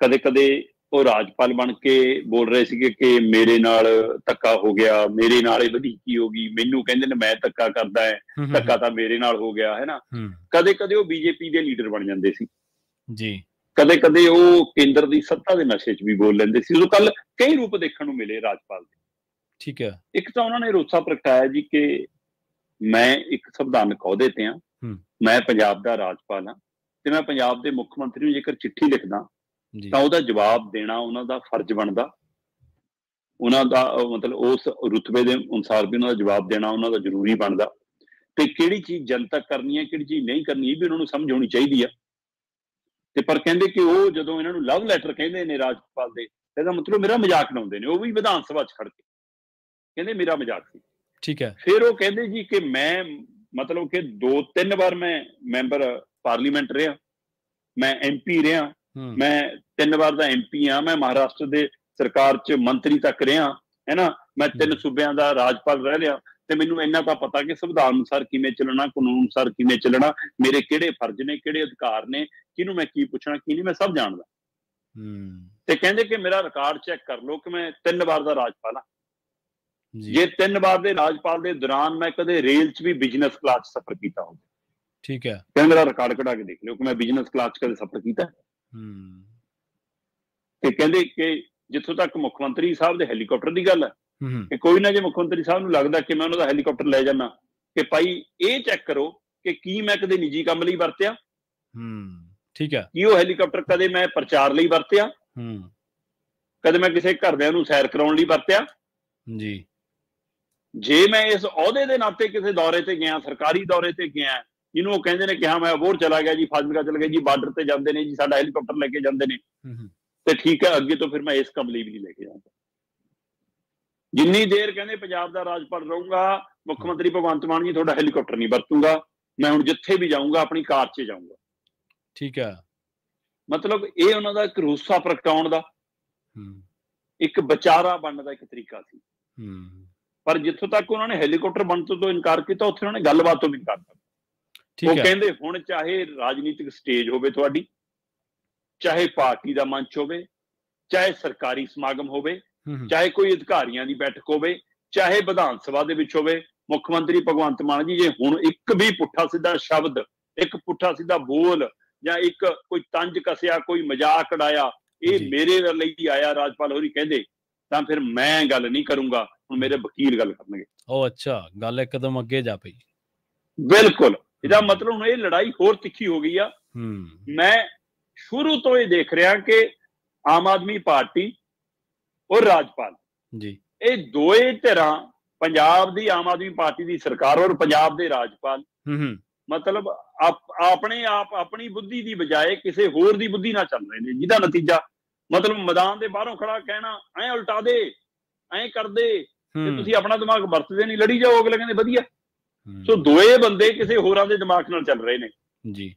ਕਦੇ ਕਦੇ ਉਹ ਰਾਜਪਾਲ ਬਣ ਕੇ ਬੋਲ ਰਹੇ ਸੀਗੇ ਕਿ ਮੇਰੇ ਨਾਲ ਧੱਕਾ ਹੋ ਗਿਆ, ਮੇਰੇ ਨਾਲ ਇਹ ਵਧੀਕੀ ਹੋ ਗਈ, ਮੈਨੂੰ ਕਹਿੰਦੇ ਨੇ ਮੈਂ ਧੱਕਾ ਕਰਦਾ ਹੈ, ਧੱਕਾ ਤਾਂ ਮੇਰੇ ਨਾਲ ਹੋ ਗਿਆ ਹੈ ਨਾ। ਕਦੇ ਕਦੇ ਉਹ ਬੀਜੇਪੀ ਦੇ ਲੀਡਰ ਬਣ ਜਾਂਦੇ ਸੀ ਜੀ, ਕਦੇ ਕਦੇ ਉਹ ਕੇਂਦਰ ਦੀ ਸੱਤਾ ਦੇ ਨਸ਼ੇ 'ਚ ਵੀ ਬੋਲ ਲੈਂਦੇ ਸੀ। ਉਦੋਂ ਕੱਲ ਕਈ ਰੂਪ ਦੇਖਣ ਨੂੰ ਮਿਲੇ ਰਾਜਪਾਲ ਦੇ। ਠੀਕ ਹੈ। ਇੱਕ ਤਾਂ ਉਹਨਾਂ ਨੇ ਰੋਸਾ ਪ੍ਰਗਟਾਇਆ ਜੀ ਕਿ ਮੈਂ ਇੱਕ ਸੰਵਿਧਾਨਕ ਅਹੁਦੇ ਤੇ ਹਾਂ, ਮੈਂ ਪੰਜਾਬ ਦਾ ਰਾਜਪਾਲ ਹਾਂ ਤੇ ਮੈਂ ਪੰਜਾਬ ਦੇ ਮੁੱਖ ਮੰਤਰੀ ਨੂੰ ਜੇਕਰ ਚਿੱਠੀ ਲਿਖਦਾ ਤਾਂ ਉਹਦਾ ਜਵਾਬ ਦੇਣਾ ਉਹਨਾਂ ਦਾ ਫਰਜ਼ ਬਣਦਾ। ਉਹਨਾਂ ਦਾ ਮਤਲਬ ਉਸ ਰੁਤਬੇ ਦੇ ਅਨੁਸਾਰ ਵੀ ਉਹਨਾਂ ਦਾ ਜਵਾਬ ਦੇਣਾ ਉਹਨਾਂ ਦਾ ਜ਼ਰੂਰੀ ਬਣਦਾ। ਤੇ ਕਿਹੜੀ ਚੀਜ਼ ਜਨਤਕ ਕਰਨੀ ਹੈ, ਕਿਹੜੀ ਚੀਜ਼ ਨਹੀਂ ਕਰਨੀ, ਇਹ ਵੀ ਉਹਨਾਂ ਨੂੰ ਸਮਝ ਹੋਣੀ ਚਾਹੀਦੀ ਆ। ਤੇ ਪਰ ਕਹਿੰਦੇ ਕਿ ਉਹ ਜਦੋਂ ਇਹਨਾਂ ਨੂੰ ਲਵ ਲੈਟਰ ਕਹਿੰਦੇ ਨੇ ਰਾਜਪਾਲ ਦੇ, ਇਹਦਾ ਮਤਲਬ ਮੇਰਾ ਮਜ਼ਾਕ ਉਡਾਉਂਦੇ ਨੇ। ਉਹ ਵੀ ਵਿਧਾਨ ਸਭਾ 'ਚ ਖੜ ਕੇ ਕਹਿੰਦੇ ਮੇਰਾ ਮਜ਼ਾਕ ਸੀ। ਠੀਕ ਹੈ। ਫਿਰ ਉਹ ਕਹਿੰਦੇ ਜੀ ਕਿ ਮੈਂ ਮਤਲਬ ਕਿ 2-3 ਵਾਰ ਮੈਂ ਮੈਂਬਰ ਪਾਰਲੀਮੈਂਟ ਰਿਹਾ, ਮੈਂ MP ਰਿਹਾ, ਮੈਂ 3 ਵਾਰ ਦਾ MP ਹਾਂ, ਮੈਂ ਮਹਾਰਾਸ਼ਟਰ ਦੇ ਸਰਕਾਰ 'ਚ ਮੰਤਰੀ ਤੱਕ ਰਿਹਾ ਹੈ ਨਾ, ਮੈਂ 3 ਸੂਬਿਆਂ ਦਾ ਰਾਜਪਾਲ ਰਹਿ ਲਿਆ ਤੇ ਮੈਨੂੰ ਇੰਨਾ ਤਾਂ ਪਤਾ ਕਿ ਸੰਵਿਧਾਨ ਅਨੁਸਾਰ ਕਿਵੇਂ ਚੱਲਣਾ, ਕਾਨੂੰਨ ਅਨੁਸਾਰ ਕਿਵੇਂ ਚੱਲਣਾ, ਮੇਰੇ ਕਿਹੜੇ ਫਰਜ਼ ਨੇ, ਕਿਹੜੇ ਅਧਿਕਾਰ ਨੇ, ਕਿਹਨੂੰ ਮੈਂ ਕੀ ਪੁੱਛਣਾ ਕੀ ਨਹੀਂ, ਮੈਂ ਸਭ ਜਾਣਦਾ। ਤੇ ਕਹਿੰਦੇ ਕਿ ਮੇਰਾ ਰਿਕਾਰਡ ਚੈੱਕ ਕਰ ਲਓ ਕਿ ਮੈਂ 3 ਵਾਰ ਦਾ ਰਾਜਪਾਲ ਹਾਂ। ਜੇ 3 ਵਾਰ ਦੇ ਰਾਜਪਾਲ ਦੇ ਦੌਰਾਨ ਮੈਂ ਕਦੇ ਰੇਲ 'ਚ ਵੀ ਬਿਜ਼ਨਸ ਕਲਾਸ 'ਚ ਸਫ਼ਰ ਕੀਤਾ ਹੋਵੇ, ਠੀਕ ਹੈ, ਕਹਿੰਦੇ ਮੇਰਾ ਰਿਕਾਰਡ ਕਢਾ ਕੇ ਦੇਖ ਲਿਓ ਕਿ ਮੈਂ ਬਿਜ਼ਨਸ ਕਲਾਸ 'ਚ ਕਦੇ ਸਫ਼ਰ ਕੀਤਾ। ਤੇ ਕਹਿੰਦੇ ਕਿ ਜਿੱਥੋਂ ਤੱਕ ਮੁੱਖ ਮੰਤਰੀ ਸਾਹਿਬ ਦੇ ਹੈਲੀਕਾਪਟਰ ਦੀ ਗੱਲ ਹੈ ਕਿ ਕੋਈ ਨਾ, ਜੇ ਮੁੱਖ ਮੰਤਰੀ ਸਾਹਿਬ ਨੂੰ ਲੱਗਦਾ ਕਿ ਮੈਂ ਉਹਨਾਂ ਦਾ ਹੈਲੀਕਾਪਟਰ ਲੈ ਜਾਣਾ, ਕਿ ਭਾਈ ਇਹ ਚੈੱਕ ਕਰੋ ਕਿ ਕੀ ਮੈਂ ਕਦੇ ਨਿੱਜੀ ਕੰਮ ਲਈ ਵਰਤਿਆ। ਠੀਕ ਹੈ। ਕੀ ਉਹ ਹੈਲੀਕਾਪਟਰ ਕਦੇ ਮੈਂ ਪ੍ਰਚਾਰ ਲਈ ਵਰਤਿਆ, ਕਦੇ ਮੈਂ ਕਿਸੇ ਘਰਦਿਆਂ ਨੂੰ ਸੈਰ ਕਰਾਉਣ ਲਈ ਵਰਤਿਆ ਜੀ। ਜੇ ਮੈਂ ਇਸ ਅਹੁਦੇ ਦੇ ਨਾਤੇ ਕਿਸੇ ਦੌਰੇ ਤੇ ਗਿਆ, ਸਰਕਾਰੀ ਦੌਰੇ ਤੇ ਗਿਆ, ਜਿਹਨੂੰ ਉਹ ਕਹਿੰਦੇ ਨੇ ਕਿ ਹਾਂ ਮੈਂ ਅਬੋਹਰ ਚਲਾ ਗਿਆ ਜੀ, ਫਾਜ਼ਿਲਕਾ ਚਲਾ ਗਿਆ ਜੀ, ਬਾਰਡਰ ਤੇ ਜਾਂਦੇ ਨੇ ਜੀ, ਸਾਡਾ ਹੈਲੀਕਾਪਟਰ ਲੈ ਕੇ ਜਾਂਦੇ ਨੇ, ਤੇ ਠੀਕ ਹੈ, ਅੱਗੇ ਤੋਂ ਫਿਰ ਮੈਂ ਇਸ ਕੰਮ ਲਈ ਵੀ ਨਹੀਂ ਲੈ ਕੇ ਜਾਂਦਾ। ਜਿੰਨੀ ਦੇਰ ਕਹਿੰਦੇ ਪੰਜਾਬ ਦਾ ਰਾਜਪਾਲ ਰਹੂੰਗਾ, ਮੁੱਖ ਮੰਤਰੀ ਭਗਵੰਤ ਮਾਨ ਜੀ ਤੁਹਾਡਾ ਹੈਲੀਕਾਪਟਰ ਨਹੀਂ ਵਰਤੂੰਗਾ, ਮੈਂ ਹੁਣ ਜਿੱਥੇ ਵੀ ਜਾਊਂਗਾ ਆਪਣੀ ਕਾਰ 'ਚ ਜਾਊਂਗਾ। ਠੀਕ ਹੈ। ਮਤਲਬ ਇਹ ਉਹਨਾਂ ਦਾ ਇੱਕ ਰੋਸਾ ਪ੍ਰਗਟਾਉਣ ਦਾ, ਇੱਕ ਵਿਚਾਰਾ ਬਣਨ ਦਾ ਇੱਕ ਤਰੀਕਾ ਸੀ। ਪਰ ਜਿੱਥੋਂ ਤੱਕ ਉਹਨਾਂ ਨੇ ਹੈਲੀਕਾਪਟਰ ਬਣਨ ਤੋਂ ਇਨਕਾਰ ਕੀਤਾ, ਉੱਥੇ ਉਹਨਾਂ ਨੇ ਗੱਲਬਾਤ ਤੋਂ ਵੀ ਇਨਕਾਰ ਕਰਤਾ। ਉਹ ਕਹਿੰਦੇ ਹੁਣ ਚਾਹੇ ਰਾਜਨੀਤਿਕ ਸਟੇਜ ਹੋਵੇ ਤੁਹਾਡੀ, ਚਾਹੇ ਪਾਰਟੀ ਦਾ ਮੰਚ ਹੋਵੇ, ਚਾਹੇ ਸਰਕਾਰੀ ਸਮਾਗਮ ਹੋਵੇ, ਚਾਹੇ ਕੋਈ ਅਧਿਕਾਰੀਆਂ ਦੀ ਬੈਠਕ ਹੋਵੇ, ਚਾਹੇ ਵਿਧਾਨ ਸਭਾ ਦੇ ਵਿੱਚ ਹੋਵੇ, ਮੁੱਖ ਮੰਤਰੀ ਭਗਵੰਤ ਮਾਨ ਜੀ ਜੇ ਹੁਣ ਇੱਕ ਵੀ ਪੁੱਠਾ ਸਿੱਧਾ ਸ਼ਬਦ, ਇੱਕ ਪੁੱਠਾ ਸਿੱਧਾ ਬੋਲ ਜਾਂ ਇੱਕ ਕੋਈ ਤੰਜ ਕਸਿਆ, ਕੋਈ ਮਜ਼ਾਕ ਉਡਾਇਆ, ਇਹ ਮੇਰੇ ਲਈ ਆਇਆ ਰਾਜਪਾਲ ਹੋਰੀ ਕਹਿੰਦੇ, ਤਾਂ ਫਿਰ ਮੈਂ ਗੱਲ ਨਹੀਂ ਕਰੂੰਗਾ, ਹੁਣ ਮੇਰੇ ਵਕੀਲ ਗੱਲ ਕਰਨਗੇ। ਉਹ ਅੱਛਾ, ਗੱਲ ਇੱਕ ਕਦਮ ਅੱਗੇ ਜਾ ਪਈ। ਬਿਲਕੁਲ, ਇਹਦਾ ਮਤਲਬ ਹੁਣ ਇਹ ਲੜਾਈ ਹੋਰ ਤਿੱਖੀ ਹੋ ਗਈ ਆ। ਮੈਂ ਸ਼ੁਰੂ ਤੋਂ ਇਹ ਦੇਖ ਰਿਹਾ ਕਿ ਆਮ ਆਦਮੀ ਪਾਰਟੀ ਔਰ ਰਾਜਪਾਲ ਜੀ, ਇਹ ਦੋਏ ਧਿਰਾਂ, ਪੰਜਾਬ ਦੀ ਆਮ ਆਦਮੀ ਪਾਰਟੀ ਦੀ ਸਰਕਾਰ ਔਰ ਪੰਜਾਬ ਦੇ ਰਾਜਪਾਲ, ਮਤਲਬ ਆਪਣੇ ਆਪ ਆਪਣੀ ਬੁੱਧੀ ਦੀ ਬਜਾਏ ਕਿਸੇ ਹੋਰ ਦੀ ਬੁੱਧੀ ਨਾਲ ਚੱਲ ਰਹੇ ਨੇ, ਜਿਹਦਾ ਨਤੀਜਾ ਮਤਲਬ ਮੈਦਾਨ ਦੇ ਬਾਹਰੋਂ ਖੜਾ ਕਹਿਣਾ ਐਂ ਉਲਟਾ ਦੇ, ਐਂ ਕਰਦੇ, ਤੇ ਤੁਸੀਂ ਆਪਣਾ ਦਿਮਾਗ ਵਰਤਦੇ ਨਹੀਂ, ਲੜੀ ਜਾਓ। ਅਗਲੇ ਕਹਿੰਦੇ ਵਧੀਆ। ਸੋ ਦੋਏ ਬੰਦੇ ਕਿਸੇ ਹੋਰਾਂ ਦੇ ਦਿਮਾਗ ਨਾਲ ਚੱਲ ਰਹੇ ਨੇ ਜੀ,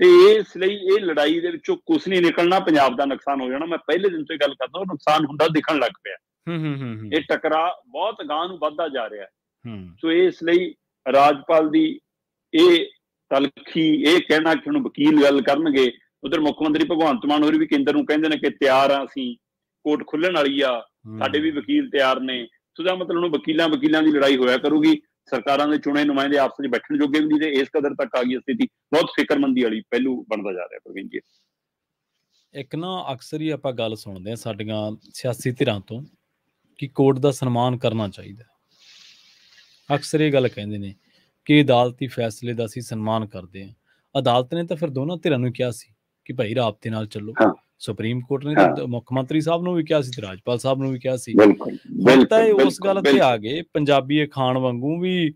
ਤੇ ਇਸ ਲਈ ਇਹ ਲੜਾਈ ਦੇ ਵਿੱਚੋਂ ਕੁਛ ਨਹੀਂ ਨਿਕਲਣਾ, ਪੰਜਾਬ ਦਾ ਨੁਕਸਾਨ ਹੋ ਜਾਣਾ। ਮੈਂ ਪਹਿਲੇ ਦਿਨ ਤੋਂ ਹੀ ਗੱਲ ਕਰਦਾ, ਉਹ ਨੁਕਸਾਨ ਹੁੰਦਾ ਦਿਖਣ ਲੱਗ ਪਿਆ। ਇਹ ਟਕਰਾਅ ਬਹੁਤ ਅਗਾਂਹ ਨੂੰ ਵੱਧਦਾ ਜਾ ਰਿਹਾ। ਸੋ ਇਸ ਲਈ ਰਾਜਪਾਲ ਦੀ ਇਹ ਤਲਖੀ, ਇਹ ਕਹਿਣਾ ਕਿ ਹੁਣ ਵਕੀਲ ਗੱਲ ਕਰਨਗੇ, ਉਧਰ ਮੁੱਖ ਮੰਤਰੀ ਭਗਵੰਤ ਮਾਨ ਹੋਰੀ ਵੀ ਕੇਂਦਰ ਨੂੰ ਕਹਿੰਦੇ ਨੇ ਕਿ ਤਿਆਰ ਆ, ਅਸੀਂ ਕੋਰਟ ਖੁੱਲਣ ਵਾਲੀ ਆ, ਸਾਡੇ ਵੀ ਵਕੀਲ ਤਿਆਰ ਨੇ। ਸੋ ਦਾ ਮਤਲਬ ਹੁਣ ਵਕੀਲਾਂ ਦੀ ਲੜਾਈ ਹੋਇਆ ਕਰੂਗੀ, ਸਰਕਾਰਾਂ ਦੇ ਚੁਣੇ ਨੁਮਾਇੰਦੇ ਆਪਸ ਵਿੱਚ ਬੈਠਣ ਜੋਗੇ ਵੀ ਨਹੀਂ, ਤੇ ਇਸ ਕਦਰ ਤੱਕ ਆ ਗਈ ਸਥਿਤੀ। ਬਹੁਤ ਫਿਕਰਮੰਦੀ ਵਾਲੀ ਪਹਿਲੂ ਬਣਦਾ ਜਾ ਰਿਹਾ ਪ੍ਰਵੀਨ ਜੀ। ਇੱਕ ਨਾ ਅਕਸਰ ਹੀ ਆਪਾਂ ਗੱਲ ਸੁਣਦੇ ਹਾਂ ਸਾਡੀਆਂ ਸਿਆਸੀ ਧਿਰਾਂ ਤੋਂ ਕਿ ਕੋਰਟ ਦਾ ਸਨਮਾਨ ਕਰਨਾ ਚਾਹੀਦਾ। ਅਕਸਰ ਇਹ ਗੱਲ ਕਹਿੰਦੇ ਨੇ ਕਿ ਅਦਾਲਤੀ ਫੈਸਲੇ ਦਾ ਅਸੀਂ ਸਨਮਾਨ ਕਰਦੇ ਹਾਂ। ਅਦਾਲਤ ਨੇ ਤਾਂ ਫਿਰ ਦੋਨਾਂ ਧਿਰਾਂ ਨੂੰ ਕਿਹਾ ਸੀ ਕਿ ਭਾਈ ਰਾਬਤੇ ਨਾਲ ਚੱਲੋ। ਸੁਪਰੀਮ ਕੋਰਟ ਨੇ ਤਾਂ ਮੁੱਖ ਮੰਤਰੀ ਸਾਹਿਬ ਨੂੰ ਵੀ ਕਿਹਾ ਸੀ ਤੇ ਰਾਜਪਾਲ ਸਾਹਿਬ ਨੂੰ ਵੀ ਕਿਹਾ ਸੀ। ਹੁਣ ਤਾਂ ਇਹ ਉਸ ਗੱਲ ਤੇ ਆ ਗਏ ਪੰਜਾਬੀ ਅਖਾਣ ਵਾਂਗੂ ਵੀ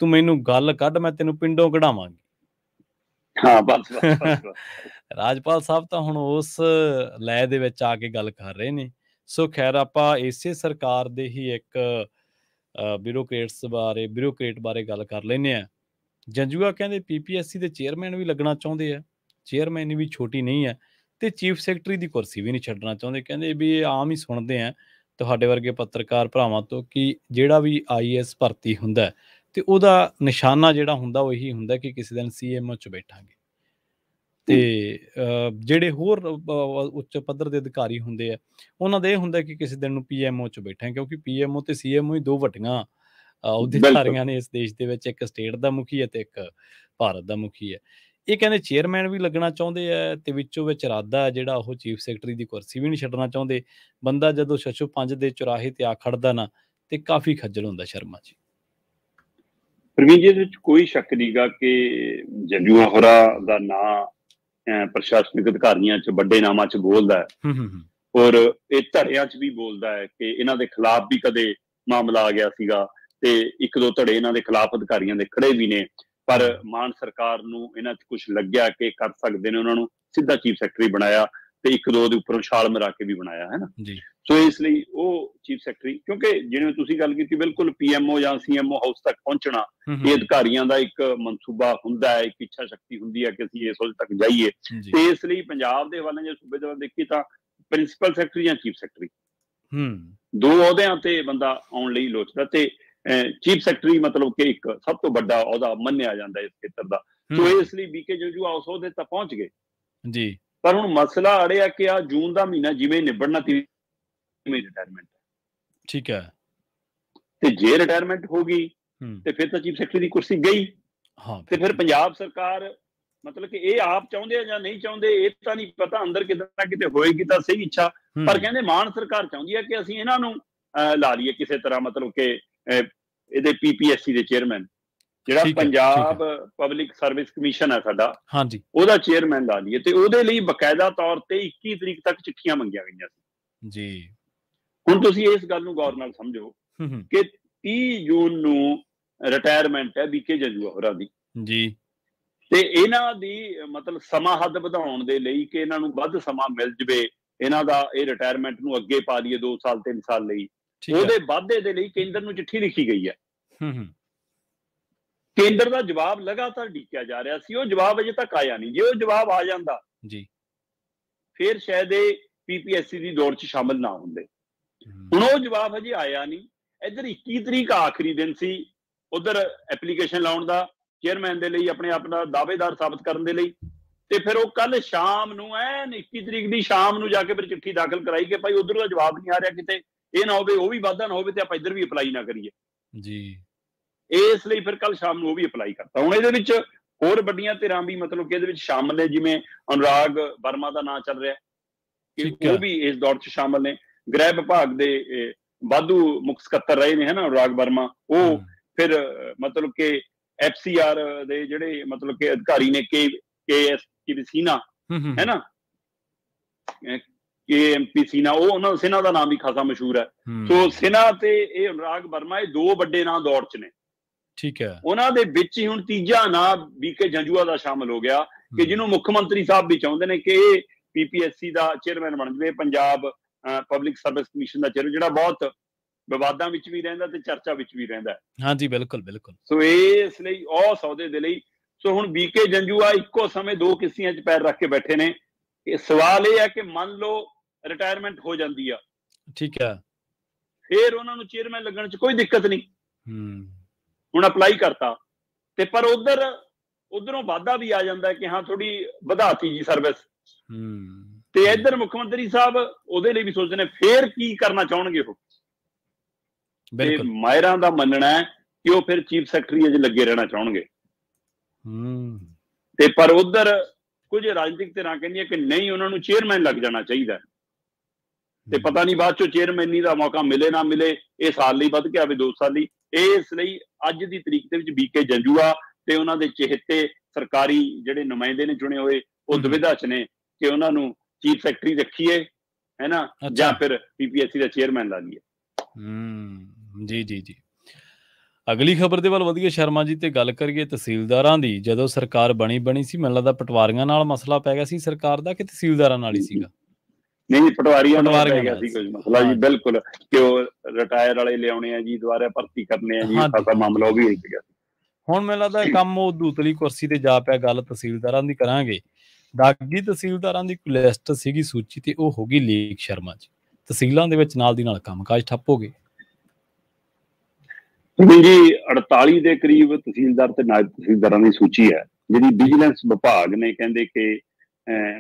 ਤੂੰ ਮੈਨੂੰ ਗੱਲ ਕੱਢ, ਮੈਂ ਤੈਨੂੰ ਪਿੰਡੋਂ ਕਢਾਵਾਂਗੀ। ਹਾਂ ਬਸ ਬਸ ਬਸ ਬਸ ਰਾਜਪਾਲ ਸਾਹਿਬ ਤਾਂ ਹੁਣ ਉਸ ਲੈ ਦੇ ਵਿੱਚ ਆ ਕੇ ਗੱਲ ਕਰ ਰਹੇ ਨੇ। ਸੋ ਖੈਰ ਆਪਾਂ ਇਸੇ ਸਰਕਾਰ ਦੇ ਹੀ ਇੱਕ ਬਿਊਰੋਕਰੇਟ ਬਾਰੇ ਗੱਲ ਕਰ ਲੈਂਦੇ ਹਾਂ। ਜੰਜੂਆ ਕਹਿੰਦੇ PPSC ਦੇ ਚੇਅਰਮੈਨ ਵੀ ਲੱਗਣਾ ਚਾਹੁੰਦੇ ਆ, ਚੇਅਰਮੈਨ ਵੀ ਛੋਟੀ ਨਹੀਂ ਹੈ, ਤੇ ਚੀਫ ਸੈਕਟਰੀ ਦੀ ਕੁਰਸੀ ਵੀ ਨਹੀਂ ਛੱਡਣਾ ਚਾਹੁੰਦੇ। ਕਹਿੰਦੇ ਵੀ ਇਹ ਆਮ ਹੀ ਸੁਣਦੇ ਆ ਤੁਹਾਡੇ ਵਰਗੇ ਪੱਤਰਕਾਰ ਭਰਾਵਾਂ ਤੋਂ ਕਿ ਜਿਹੜਾ ਵੀ IAS ਭਰਤੀ ਹੁੰਦਾ ਤੇ ਉਹਦਾ ਨਿਸ਼ਾਨਾ ਜਿਹੜਾ ਹੁੰਦਾ ਉਹ ਇਹੀ ਹੁੰਦਾ ਕਿ ਕਿਸੇ ਦਿਨ CMO 'ਚ ਬੈਠਾਂਗੇ। ਤੇ ਜਿਹੜੇ ਹੋਰ ਉੱਚ ਪੱਧਰ ਦੇ ਅਧਿਕਾਰੀ ਹੁੰਦੇ ਆ ਉਹਨਾਂ ਦਾ ਇਹ ਹੁੰਦਾ ਕਿ ਕਿਸੇ ਦਿਨ ਨੂੰ PMO 'ਚ ਬੈਠਾਂਗੇ, ਕਿਉਂਕਿ PMO ਤੇ CMO ਹੀ ਦੋ ਵੱਡੀਆਂ ਅਹੁਦੇਦਾਰੀਆਂ ਨੇ ਇਸ ਦੇਸ਼ ਦੇ ਵਿੱਚ, ਇੱਕ ਸਟੇਟ ਦਾ ਮੁਖੀ ਹੈ ਤੇ ਇੱਕ ਭਾਰਤ ਦਾ ਮੁਖੀ ਹੈ। ਇਹ ਕਹਿੰਦੇ ਚੇਅਰਮੈਨ ਵੀ ਲੱਗਣਾ ਚਾਹੁੰਦੇ ਆ ਤੇ ਵਿੱਚੋਂ ਵਿੱਚ ਇਰਾਦਾ ਜਿਹੜਾ ਉਹ ਚੀਫ ਸੈਕਟਰੀ ਦੀ ਕੁਰਸੀ ਵੀ ਨਹੀਂ ਛੱਡਣਾ ਚਾਹੁੰਦੇ। ਬੰਦਾ ਜਦੋਂ ਛੱਛੋ ਪੰਜ ਦੇ ਚੁਰਾਹੇ ਤੇ ਆ ਖੜਦਾ ਨਾ ਤੇ ਕਾਫੀ ਖੱਜਲ ਹੁੰਦਾ ਸ਼ਰਮਾ ਜੀ। ਪ੍ਰਵੀਨ ਜੀ, ਇਹਦੇ ਵਿੱਚ ਕੋਈ ਸ਼ੱਕ ਨਹੀਂਗਾ ਕਿ ਜੰਜੂਆ ਹੋਰਾਂ ਦਾ ਨਾਂ ਪ੍ਰਸ਼ਾਸਨਿਕ ਅਧਿਕਾਰੀਆਂ 'ਚ ਵੱਡੇ ਨਾਮਾਂ 'ਚ ਬੋਲਦਾ ਹੈ, ਔਰ ਇਹ ਧੜਿਆਂ 'ਚ ਵੀ ਬੋਲਦਾ ਹੈ ਕਿ ਇਹਨਾਂ ਦੇ ਖਿਲਾਫ ਵੀ ਕਦੇ ਮਾਮਲਾ ਆ ਗਿਆ ਸੀਗਾ ਤੇ ਇੱਕ ਦੋ ਧੜੇ ਇਹਨਾਂ ਦੇ ਖਿਲਾਫ ਅਧਿਕਾਰੀਆਂ ਦੇ ਖੜੇ ਵੀ ਨੇ, ਪਰ ਮਾਨ ਸਰਕਾਰ ਨੂੰ ਇਹਨਾਂ 'ਚ ਕੁਝ ਲੱਗਿਆ ਕਿ ਕਰ ਸਕਦੇ ਨੇ, ਉਹਨਾਂ ਨੂੰ ਸਿੱਧਾ ਚੀਫ ਸੈਕਟਰੀ ਬਣਾਇਆ ਤੇ ਇੱਕ ਦੋ ਦੇ ਉੱਪਰੋਂ ਛਾਲ ਮਰਾ ਕੇ ਵੀ ਬਣਾਇਆ ਹੈ ਨਾ। ਸੋ ਇਸ ਲਈ ਉਹ ਚੀਫ ਸੈਕਟਰੀ, ਕਿਉਂਕਿ ਜਿਵੇਂ ਤੁਸੀਂ ਗੱਲ ਕੀਤੀ ਬਿਲਕੁਲ PMO ਜਾਂ CMO ਹਾਊਸ ਤੱਕ ਪਹੁੰਚਣਾ ਇਹ ਅਧਿਕਾਰੀਆਂ ਦਾ ਇੱਕ ਮਨਸੂਬਾ ਹੁੰਦਾ ਹੈ, ਇੱਕ ਇੱਛਾ ਸ਼ਕਤੀ ਹੁੰਦੀ ਹੈ ਕਿ ਅਸੀਂ ਇਸ ਵਜੇ ਤੱਕ ਜਾਈਏ। ਤੇ ਇਸ ਲਈ ਪੰਜਾਬ ਦੇ ਵੱਲ ਜੇ ਸੂਬੇ ਦੇ ਵੱਲ ਦੇਖੀਏ ਤਾਂ ਪ੍ਰਿੰਸੀਪਲ ਸੈਕਟਰੀ ਜਾਂ ਚੀਫ ਸੈਕਟਰੀ ਦੋ ਅਹੁਦਿਆਂ ਤੇ ਬੰਦਾ ਆਉਣ ਲਈ ਲੋਚਦਾ, ਤੇ ਚੀਫ ਸੈਕਟਰੀ ਮਤਲਬ ਕਿ ਇੱਕ ਸਭ ਤੋਂ ਵੱਡਾ ਅਹੁਦਾ ਮੰਨਿਆ ਜਾਂਦਾ ਇਸ ਖੇਤਰ ਦਾ। ਸੋ ਇਸ ਲਈ BK ਜੰਜੂਆ ਉਸ ਅਹੁਦੇ ਤੱਕ ਪਹੁੰਚ ਗਏ ਜੀ। ਪਰ ਹੁਣ ਮਸਲਾ ਅੜਿਆ ਕਿ ਆ ਜੂਨ ਦਾ ਮਹੀਨਾ ਜਿਵੇਂ ਨਿਬੜਨਾ ਰਿਟਾਇਰਮੈਂਟ, ਠੀਕ ਹੈ, ਤੇ ਜੇ ਰਿਟਾਇਰਮੈਂਟ ਹੋ ਗਈ ਤੇ ਫਿਰ ਤਾਂ ਚੀਫ ਸੈਕਟਰੀ ਦੀ ਕੁਰਸੀ ਗਈ। ਤੇ ਫਿਰ ਪੰਜਾਬ ਸਰਕਾਰ ਮਤਲਬ ਕਿ ਇਹ ਆਪ ਚਾਹੁੰਦੇ ਆ ਜਾਂ ਨਹੀਂ ਚਾਹੁੰਦੇ ਇਹ ਤਾਂ ਨਹੀਂ ਪਤਾ, ਅੰਦਰ ਕਿਤੇ ਨਾ ਕਿਤੇ ਹੋਏਗੀ ਤਾਂ ਸਹੀ ਇੱਛਾ, ਪਰ ਕਹਿੰਦੇ ਮਾਨ ਸਰਕਾਰ ਚਾਹੁੰਦੀ ਹੈ ਕਿ ਅਸੀਂ ਇਹਨਾਂ ਨੂੰ ਲਾ ਲਈਏ ਕਿਸੇ ਤਰ੍ਹਾਂ, ਮਤਲਬ ਕਿ ਇਹਦੇ PPSC ਦੇ ਚੇਅਰਮੈਨ ਜਿਹੜਾ ਪੰਜਾਬ ਪਬਲਿਕ ਸਰਵਿਸ ਕਮਿਸ਼ਨ ਹੈ ਸਾਡਾ, ਉਹਦਾ ਚੇਅਰਮੈਨ ਲਾ ਲਈਏ। ਤੇ ਉਹਦੇ ਲਈ ਬਕਾਇਦਾ ਤੌਰ ਤੇ 21 ਤਰੀਕ ਤੱਕ ਚਿੱਠੀਆਂ ਮੰਗੀਆਂ ਗਈਆਂ ਸੀ ਜੀ। ਹੁਣ ਤੁਸੀਂ ਇਸ ਗੱਲ ਨੂੰ ਗੌਰ ਨਾਲ ਸਮਝੋ ਕਿ 30 ਜੂਨ ਨੂੰ ਰਿਟਾਇਰਮੈਂਟ ਹੈ BK ਜੰਜੂਆ ਹੋਰਾਂ ਦੀ ਜੀ, ਤੇ ਇਹਨਾਂ ਦੀ ਮਤਲਬ ਸਮਾਂ ਹੱਦ ਵਧਾਉਣ ਦੇ ਲਈ ਕਿ ਇਹਨਾਂ ਨੂੰ ਵੱਧ ਸਮਾਂ ਮਿਲ ਜਵੇ, ਇਹਨਾਂ ਦਾ ਇਹ ਰਿਟਾਇਰਮੈਂਟ ਨੂੰ ਅੱਗੇ ਪਾ ਲਈਏ 2 ਸਾਲ 3 ਸਾਲ ਲਈ, ਉਹਦੇ ਵਾਧੇ ਦੇ ਲਈ ਕੇਂਦਰ ਨੂੰ ਚਿੱਠੀ ਲਿਖੀ ਗਈ ਹੈ। ਕੇਂਦਰ ਦਾ ਜਵਾਬ ਲਗਾਤਾਰ ਢੀਕਿਆ ਜਾ ਰਿਹਾ ਸੀ, ਉਹ ਜਵਾਬ ਅਜੇ ਤੱਕ ਆਇਆ ਨਹੀਂ। ਜੇ ਉਹ ਜਵਾਬ ਆ ਜਾਂਦਾ ਜੀ ਫਿਰ ਸ਼ਾਇਦ ਇਹ PPSC ਦੀ ਦੌੜ 'ਚ ਸ਼ਾਮਲ ਨਾ ਹੁੰਦੇ। ਹੁਣ ਉਹ ਜਵਾਬ ਹਜੇ ਆਇਆ ਨਹੀਂ। ਇੱਧਰ 21 ਤਰੀਕ ਆਖਰੀ ਦਿਨ ਸੀ ਉਧਰ ਐਪਲੀਕੇਸ਼ਨ ਲਾਉਣ ਦਾ ਚੇਅਰਮੈਨ ਦੇ ਲਈ, ਆਪਣੇ ਆਪ ਦਾ ਦਾਅਵੇਦਾਰ ਸਾਬਤ ਕਰਨ ਦੇ ਲਈ, ਤੇ ਫਿਰ ਉਹ ਕੱਲ ਸ਼ਾਮ ਨੂੰ 21 ਤਰੀਕ ਦੀ ਸ਼ਾਮ ਨੂੰ ਜਾ ਕੇ ਫਿਰ ਚਿੱਠੀ ਦਾਖਲ ਕਰਾਈ ਕਿ ਭਾਈ ਉਧਰ ਦਾ ਜਵਾਬ ਨਹੀਂ ਆ ਰਿਹਾ, ਕਿਤੇ ਇਹ ਨਾ ਹੋਵੇ ਉਹ ਵੀ ਵਾਧਾ ਨਾ ਹੋਵੇ ਤੇ ਆਪਾਂ ਇੱਧਰ ਵੀ ਅਪਲਾਈ ਨਾ ਕਰੀਏ ਜੀ। ਇਸ ਲਈ ਫਿਰ ਕੱਲ ਸ਼ਾਮ ਨੂੰ ਉਹ ਵੀ ਅਪਲਾਈ ਕਰਤਾ। ਹੁਣ ਇਹਦੇ ਵਿੱਚ ਹੋਰ ਵੱਡੀਆਂ ਧਿਰਾਂ ਵੀ ਮਤਲਬ ਕਿ ਇਹਦੇ ਵਿੱਚ ਸ਼ਾਮਲ ਨੇ, ਜਿਵੇਂ ਅਨੁਰਾਗ ਵਰਮਾ ਦਾ ਨਾਂ ਚੱਲ ਰਿਹਾ ਕਿ ਉਹ ਵੀ ਇਸ ਦੌੜ 'ਚ ਸ਼ਾਮਲ ਨੇ। ਗ੍ਰਹਿ ਵਿਭਾਗ ਦੇ ਵਾਧੂ ਮੁੱਖ ਸਕੱਤਰ ਰਹੇ ਨੇ, ਹੈ ਨਾ, ਅਨੁਰਾਗ ਵਰਮਾ। ਉਹ ਫਿਰ ਮਤਲਬ ਕਿ FCR ਦੇ ਜਿਹੜੇ ਮਤਲਬ ਕਿ ਅਧਿਕਾਰੀ ਨੇ KSP ਸੀਨਾ, ਹੈ ਨਾ, KMP ਸੀਨਾ, ਉਹ ਉਹਨਾਂ ਸਿਨਾ ਦਾ ਨਾਮ ਵੀ ਖਾਸਾ ਮਸ਼ਹੂਰ ਹੈ। ਸੋ ਸਿਨਾ ਤੇ ਇਹ ਅਨੁਰਾਗ ਵਰਮਾ ਇਹ ਦੋ ਵੱਡੇ ਨਾਂ ਦੌੜ 'ਚ ਨੇ, ਠੀਕ ਹੈ। ਉਹਨਾਂ ਦੇ ਵਿੱਚ ਹੀ ਹੁਣ ਤੀਜਾ ਨਾਂ BK ਜੰਜੂਆ ਦਾ ਸ਼ਾਮਲ ਹੋ ਗਿਆ ਕਿ ਜਿਹਨੂੰ ਮੁੱਖ ਮੰਤਰੀ ਸਾਹਿਬ ਵੀ ਚਾਹੁੰਦੇ ਨੇ ਕਿ ਇਹ PPSC ਦਾ ਚੇਅਰਮੈਨ ਬਣ ਜਾਵੇ, ਪੰਜਾਬ ਪਬਲਿਕ ਸਰਵਿਸ ਕਮਿਸ਼ਨ ਦਾ ਚੇਅਰਮੈਨ, ਜਿਹੜਾ ਬਹੁਤ ਵਿਵਾਦਾਂ ਵਿੱਚ ਵੀ ਰਹਿੰਦਾ ਤੇ ਚਰਚਾ ਵਿੱਚ ਵੀ ਰਹਿੰਦਾ। ਹਾਂਜੀ, ਬਿਲਕੁਲ ਬਿਲਕੁਲ। ਸੋ ਇਸ ਲਈ ਉਹ ਸੌਦੇ ਦੇ ਲਈ ਸੋ ਹੁਣ BK ਜੰਜੂਆ ਇੱਕੋ ਸਮੇਂ ਦੋ ਕਿਸ਼ਤੀਆਂ 'ਚ ਪੈਰ ਰੱਖ ਕੇ ਬੈਠੇ ਨੇ। ਇਹ ਸਵਾਲ ਇਹ ਹੈ ਕਿ ਮੰਨ ਲਓ ਰਿਟਾਇਰਮੈਂਟ ਹੋ ਜਾਂਦੀ ਆ, ਠੀਕ ਹੈ, ਫਿਰ ਉਹਨਾਂ ਨੂੰ ਚੇਅਰਮੈਨ ਲੱਗਣ 'ਚ ਕੋਈ ਦਿੱਕਤ ਨਹੀਂ। ਹੁਣ ਅਪਲਾਈ ਕਰਤਾ ਤੇ ਪਰ ਉਧਰੋਂ ਵਾਧਾ ਵੀ ਆ ਜਾਂਦਾ ਕਿ ਹਾਂ ਥੋੜੀ ਵਧਾਤੀ ਜੀ ਸਰਵਿਸ, ਤੇ ਇੱਧਰ ਮੁੱਖ ਮੰਤਰੀ ਸਾਹਿਬ ਉਹਦੇ ਲਈ ਵੀ ਸੋਚਦੇ ਨੇ ਫਿਰ ਕੀ ਕਰਨਾ ਚਾਹੁਣਗੇ ਉਹ। ਤੇ ਮਾਹਿਰਾਂ ਦਾ ਮੰਨਣਾ ਹੈ ਕਿ ਉਹ ਫਿਰ ਚੀਫ ਸੈਕਟਰੀ ਅਜੇ ਲੱਗੇ ਰਹਿਣਾ ਚਾਹੁਣਗੇ। ਤੇ ਪਰ ਉਧਰ ਕੁਝ ਰਾਜਨੀਤਿਕ ਧਿਰਾਂ ਕਹਿੰਦੀਆਂ ਕਿ ਨਹੀਂ, ਉਹਨਾਂ ਨੂੰ ਚੇਅਰਮੈਨ ਲੱਗ ਜਾਣਾ ਚਾਹੀਦਾ, ਤੇ ਪਤਾ ਨਹੀਂ ਬਾਅਦ ਚੋਂ ਚੇਅਰਮੈਨੀ ਦਾ ਮੌਕਾ ਮਿਲੇ ਨਾ ਮਿਲੇ, ਇਹ ਸਾਲ ਲਈ ਵੱਧ ਕੇ ਆਵੇ 2 ਸਾਲ ਲਈ। ਇਸ ਲਈ ਅੱਜ ਦੀ ਤਰੀਕ ਦੇ ਵਿੱਚ BK ਜੰਜੂਆ ਤੇ ਉਹਨਾਂ ਦੇ ਚਹੇਤੇ ਸਰਕਾਰੀ ਜਿਹੜੇ ਨੁਮਾਇੰਦੇ ਨੇ ਚੁਣੇ ਹੋਏ ਉਹ ਦੁਵਿਧਾ 'ਚ ਨੇ ਕਿ ਉਹਨਾਂ ਨੂੰ ਚੀਫ ਸੈਕਟਰੀ ਰੱਖੀਏ, ਹੈ ਨਾ, ਜਾਂ ਫਿਰ PPSC ਦਾ ਚੇਅਰਮੈਨ ਲਾ ਲਈਏ। ਜੀ ਜੀ ਜੀ। ਅਗਲੀ ਖਬਰ ਦੇ ਵੱਲ ਵਧੀਆ ਸ਼ਰਮਾ ਜੀ, ਤੇ ਗੱਲ ਕਰੀਏ ਤਹਿਸੀਲਦਾਰਾਂ ਦੀ। ਜਦੋਂ ਸਰਕਾਰ ਬਣੀ ਸੀ, ਮੈਨੂੰ ਲੱਗਦਾ ਪਟਵਾਰੀਆਂ ਨਾਲ ਮਸਲਾ ਪੈ ਗਿਆ ਸੀ ਸਰਕਾਰ ਦਾ, ਕਿ ਤਹਿਸੀਲਦਾਰਾਂ ਨਾਲ ਹੀ ਸੀਗਾ? ਨਹੀਂ, ਪਟਵਾਰੀਆਂ ਨਾਲ ਪੈ ਗਿਆ ਨਾਲ ਸੀ ਕੁਝ ਮਸਲਾ ਜੀ, ਬਿਲਕੁਲ, ਕਿ ਉਹ ਰਿਟਾਇਰ ਵਾਲੇ ਲਿਆਉਣੇ ਆ ਜੀ, ਦੁਬਾਰਾ ਭਰਤੀ ਕਰਨੇ ਆ ਜੀ, ਸਾਡਾ ਮਾਮਲਾ ਉਹ ਵੀ ਹੋ ਗਿਆ। ਹੁਣ ਮੈਨੂੰ ਲੱਗਦਾ ਕੰਮ ਉਹ ਦੂਤਲੀ ਕੁਰਸੀ ਤੇ ਜਾ ਪਿਆ। ਗੱਲ ਤਹਿਸੀਲਦਾਰਾਂ ਦੀ ਕਰਾਂਗੇ। ਦਾਗੀ ਤਹਿਸੀਲਦਾਰਾਂ ਦੀ ਲਿਸਟ ਸੀਗੀ ਸੂਚੀ, ਤੇ ਉਹ ਹੋ ਗਈ ਲੀਕ ਸ਼ਰਮਾ ਜੀ। ਤਹਿਸੀਲਾਂ ਦੇ ਵਿੱਚ ਨਾਲ ਦੀ ਨਾਲ ਕੰਮਕਾਜ ਠੱਪ ਹੋ ਗਏ ਜੀ। 48 ਦੇ ਕਰੀਬ ਤਹਿਸੀਲਦਾਰ ਤੇ ਨਾਇਬ ਤਹਿਸੀਲਦਾਰਾਂ ਦੀ ਸੂਚੀ ਹੈ, ਜਿਹੜੀ ਵਿਜੀਲੈਂਸ ਵਿਭਾਗ ਨੇ ਕਹਿੰਦੇ ਕਿ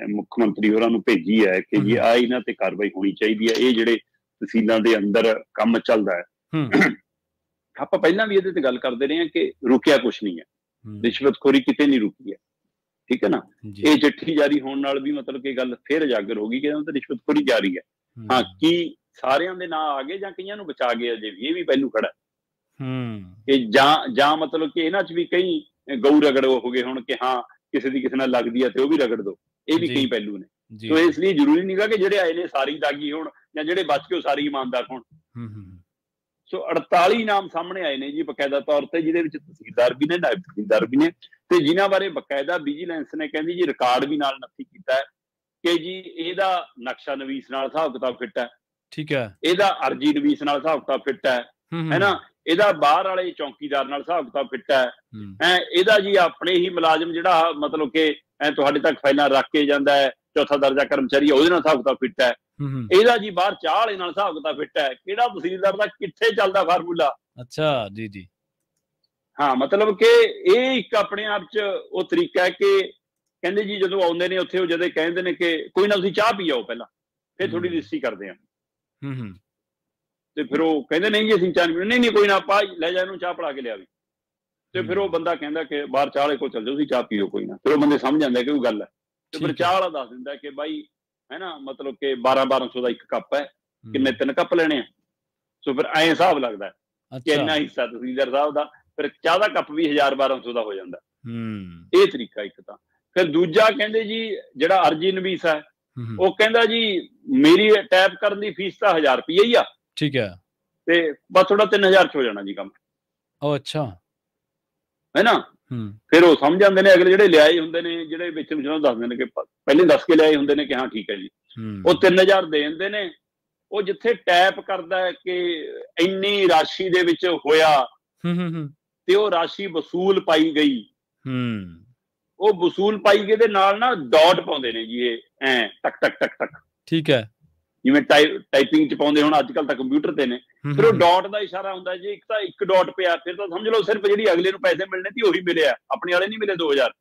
ਮੁੱਖ ਮੰਤਰੀ ਹੋਰਾਂ ਨੂੰ ਭੇਜੀ ਹੈ ਕਿ ਜੀ ਆ ਇਹਨਾਂ ਤੇ ਕਾਰਵਾਈ ਹੋਣੀ ਚਾਹੀਦੀ ਹੈ। ਇਹ ਜਿਹੜੇ ਤਹਿਸੀਲਾਂ ਦੇ ਅੰਦਰ ਕੰਮ ਚੱਲਦਾ ਹੈ, ਆਪਾਂ ਪਹਿਲਾਂ ਵੀ ਇਹਦੇ ਤੇ ਗੱਲ ਕਰਦੇ ਰਹੇ ਹਾਂ ਕਿ ਰੁਕਿਆ ਕੁਛ ਨਹੀਂ ਹੈ, ਰਿਸ਼ਵਤਖੋਰੀ ਕਿਤੇ ਨਹੀਂ ਰੁਕੀ ਹੈ, ਠੀਕ ਹੈ ਨਾ। ਇਹ ਚਿੱਠੀ ਜਾਰੀ ਹੋਣ ਨਾਲ ਵੀ ਮਤਲਬ ਕਿ ਗੱਲ ਫਿਰ ਉਜਾਗਰ ਹੋ ਗਈ ਕਿ ਇਹਨਾਂ ਤੇ ਰਿਸ਼ਵਤਖੋਰੀ ਜਾਰੀ ਹੈ। ਹਾਂ, ਕੀ ਸਾਰਿਆਂ ਦੇ ਨਾਂ ਆ ਗਏ ਜਾਂ ਕਈਆਂ ਨੂੰ ਬਚਾ ਗਏ ਅਜੇ ਵੀ? ਇਹ ਵੀ ਪਹਿਲੂ ਖੜਾ ਕਿ ਜਾਂ ਮਤਲਬ ਕਿ ਇਹਨਾਂ 'ਚ ਵੀ ਕਈ ਗਊ ਰਗੜ ਹੋ ਗਏ ਹੁਣ ਕਿ ਹਾਂ ਕਿਸੇ ਦੀ ਕਿਸੇ ਨਾਲ ਲੱਗਦੀ ਹੈ ਤੇ ਉਹ ਵੀ ਰਗੜ ਦੋ। ਇਹ ਵੀ ਕਈ ਪਹਿਲੂ ਨੇ। ਸੋ ਇਸ ਲਈ ਜ਼ਰੂਰੀ ਨਹੀਂਗਾ ਕਿ ਜਿਹੜੇ ਆਏ ਨੇ ਸਾਰੀ ਦਾਗੀ ਹੋਣ ਜਾਂ ਜਿਹੜੇ ਬਚ ਕੇ ਉਹ ਸਾਰੀ ਇਮਾਨਦਾਰ ਹੋਣ। ਸੋ 48 ਨਾਮ ਸਾਹਮਣੇ ਆਏ ਨੇ ਜੀ ਬਕਾਇਦਾ ਤੌਰ ਤੇ, ਜਿਹਦੇ ਵਿੱਚ ਤਹਿਸੀਲਦਾਰ ਵੀ ਨੇ, ਨਾਇਬ ਤਹਿਸੀਲਦਾਰ ਵੀ ਨੇ, ਤੇ ਜਿਨ੍ਹਾਂ ਬਾਰੇ ਬਕਾਇਦਾ ਵਿਜੀਲੈਂਸ ਨੇ ਕਹਿੰਦੀ ਜੀ ਰਿਕਾਰਡ ਵੀ ਨਾਲ ਨੱਥੀ ਕੀਤਾ ਹੈ ਕਿ ਜੀ ਇਹਦਾ ਨਕਸ਼ਾ ਨਵੀਸ ਨਾਲ ਹਿਸਾਬ ਕਿਤਾਬ ਫਿੱਟ ਹੈ, ਠੀਕ ਹੈ, ਇਹਦਾ ਅਰਜੀ ਨਵੀਸ ਨਾਲ ਹਿਸਾਬ ਕਿਤਾਬ ਫਿੱਟ ਹੈ ਨਾ, ਇਹਦਾ ਬਾਹਰ ਵਾਲੇ ਚੌਕੀਦਾਰ ਨਾਲ ਹਿਸਾਬ ਕਿਤਾਬ ਫਿੱਟ ਹੈ, ਇਹਦਾ ਜੀ ਆਪਣੇ ਹੀ ਮੁਲਾਜ਼ਮ ਜਿਹੜਾ ਮਤਲਬ ਕਿ ਤੁਹਾਡੇ ਤੱਕ ਫਾਈਲਾਂ ਰੱਖ ਕੇ ਜਾਂਦਾ ਹੈ, ਚੌਥਾ ਦਰਜਾ ਕਰਮਚਾਰੀ, ਉਹਦੇ ਨਾਲ ਹਿਸਾਬ ਕਿਤਾਬ ਫਿੱਟ ਹੈ, ਇਹਦਾ ਜੀ ਬਾਹਰ ਚਾਹ ਵਾਲੇ ਨਾਲ ਹਿਸਾਬ ਕਿਤਾਬ ਫਿੱਟ ਹੈ। ਕਿਹੜਾ ਤਹਿਸੀਲਦਾਰ ਦਾ ਕਿੱਥੇ ਚੱਲਦਾ ਫਾਰਮੂਲਾ? ਅੱਛਾ ਜੀ ਜੀ, ਹਾਂ, ਮਤਲਬ ਕਿ ਇਹ ਇੱਕ ਆਪਣੇ ਆਪ 'ਚ ਉਹ ਤਰੀਕਾ ਹੈ ਕਿ ਕਹਿੰਦੇ ਜੀ ਜਦੋਂ ਆਉਂਦੇ ਨੇ ਉੱਥੇ ਉਹ ਜਦੋਂ ਕਹਿੰਦੇ ਨੇ ਕਿ ਕੋਈ ਨਾ ਤੁਸੀਂ ਚਾਹ ਪੀ ਆਓ ਪਹਿਲਾਂ, ਫਿਰ ਥੋੜੀ ਰਜਿਸਟਰੀ ਕਰਦੇ ਆ, ਤੇ ਫਿਰ ਉਹ ਕਹਿੰਦੇ ਨਹੀਂ ਜੀ ਅਸੀਂ ਚਾਹ ਨਹੀਂ ਕੋਈ ਨਾ ਪਾ ਲੈ ਜਾ ਇਹਨੂੰ ਚਾਹ ਪੜਾ ਕੇ ਲਿਆ ਵੀ, ਤੇ ਫਿਰ ਉਹ ਬੰਦਾ ਕਹਿੰਦਾ ਕਿ ਬਾਹਰ ਚਾਹ ਵਾਲੇ ਕੋਲ ਚੱਲ ਜਾਓ ਤੁਸੀਂ ਚਾਹ ਪੀਓ ਕੋਈ ਨਾ। ਫਿਰ ਉਹ ਬੰਦੇ ਸਮਝ ਜਾਂਦੇ ਕਿ ਉਹ ਗੱਲ ਹੈ, ਤੇ ਫਿਰ ਚਾਹ ਵਾਲਾ ਦੱਸ ਦਿੰਦਾ ਕਿ ਬਾਈ ਹੈ ਨਾ ਮਤਲਬ ਕਿ 1200 ਦਾ ਇੱਕ ਕੱਪ ਹੈ, ਕਿੰਨੇ 3 ਕੱਪ ਲੈਣੇ ਆ। ਸੋ ਫਿਰ ਐਂ ਹਿਸਾਬ ਲੱਗਦਾ ਕਿ ਇੰਨਾ ਹਿੱਸਾ ਤਹਿਸੀਲਦਾਰ ਸਾਹਿਬ ਦਾ, ਫਿਰ ਚਾਹ ਦਾ ਕੱਪ ਵੀ 1000-1200 ਦਾ ਹੋ ਜਾਂਦਾ। ਇਹ ਤਰੀਕਾ ਇੱਕ ਤਾਂ। ਫਿਰ ਦੂਜਾ ਕਹਿੰਦੇ ਜੀ ਜਿਹੜਾ ਅਰਜੀ ਨਵੀਸ ਹੈ, ਉਹ ਕਹਿੰਦਾ ਜੀ ਮੇਰੀ ਟੈਪ ਕਰਨ ਦੀ ਫੀਸ ਤਾਂ 1000 ਰੁਪਈਆ ਹੀ ਆ, ਠੀਕ ਹੈ, ਤੇ ਬਸ ਥੋੜਾ 3000 ਚ ਹੋ ਜਾਣਾ ਜੀ ਕੰਮ। ਉਹ ਅੱਛਾ ਹੈ ਨਾ। ਫਿਰ ਉਹ ਸਮਝ ਜਾਂਦੇ ਨੇ ਅਗਲੇ ਜਿਹੜੇ ਲਿਆਏ ਹੁੰਦੇ ਨੇ, ਜਿਹੜੇ ਵਿੱਚ ਦੱਸਦੇ ਨੇ ਕਿ ਪਹਿਲੇ ਦੱਸ ਕੇ ਲਿਆਏ ਹੁੰਦੇ ਨੇ ਕਿ ਹਾਂ ਠੀਕ ਹੈ ਜੀ, ਉਹ 3000 ਦੇ ਦਿੰਦੇ ਨੇ। ਉਹ ਜਿੱਥੇ ਟੈਪ ਕਰਦਾ ਹੈ ਕਿ ਇੰਨੀ ਰਾਸ਼ੀ ਦੇ ਵਿੱਚ ਹੋਇਆ ਤੇ ਉਹ ਰਾਸ਼ੀ ਵਸੂਲ ਪਾਈ ਗਈ, ਉਹ ਵਸੂਲ ਪਾਈ ਗਏ ਦੇ ਨਾਲ ਨਾ ਡਾਟ ਪਾਉਂਦੇ ਨੇ ਜੀ, ਇਹ ਐ ਟਕ ਟਕ ਟਕ ਟਕ, ਠੀਕ ਹੈ, ਜਿਵੇਂ ਟਾਈਪਿੰਗ ਚ ਪਾਉਂਦੇ ਹੁਣ ਅੱਜ ਕੱਲ ਤਾਂ ਕੰਪਿਊਟਰ ਤੇ ਨੇ। ਫਿਰ ਉਹ ਡਾਟ ਦਾ ਇਸ਼ਾਰਾ ਹੁੰਦਾ ਜੀ, ਇੱਕ ਤਾਂ ਇੱਕ ਡਾਟ ਪਿਆ, ਫਿਰ ਤਾਂ ਸਮਝ ਲਓ ਸਿਰਫ ਜਿਹੜੀ ਅਗਲੇ ਨੂੰ ਪੈਸੇ ਮਿਲਣੇ ਸੀ ਉਹੀ ਮਿਲਿਆ, ਆਪਣੇ ਵਾਲੇ ਨਹੀਂ ਮਿਲੇ 2000।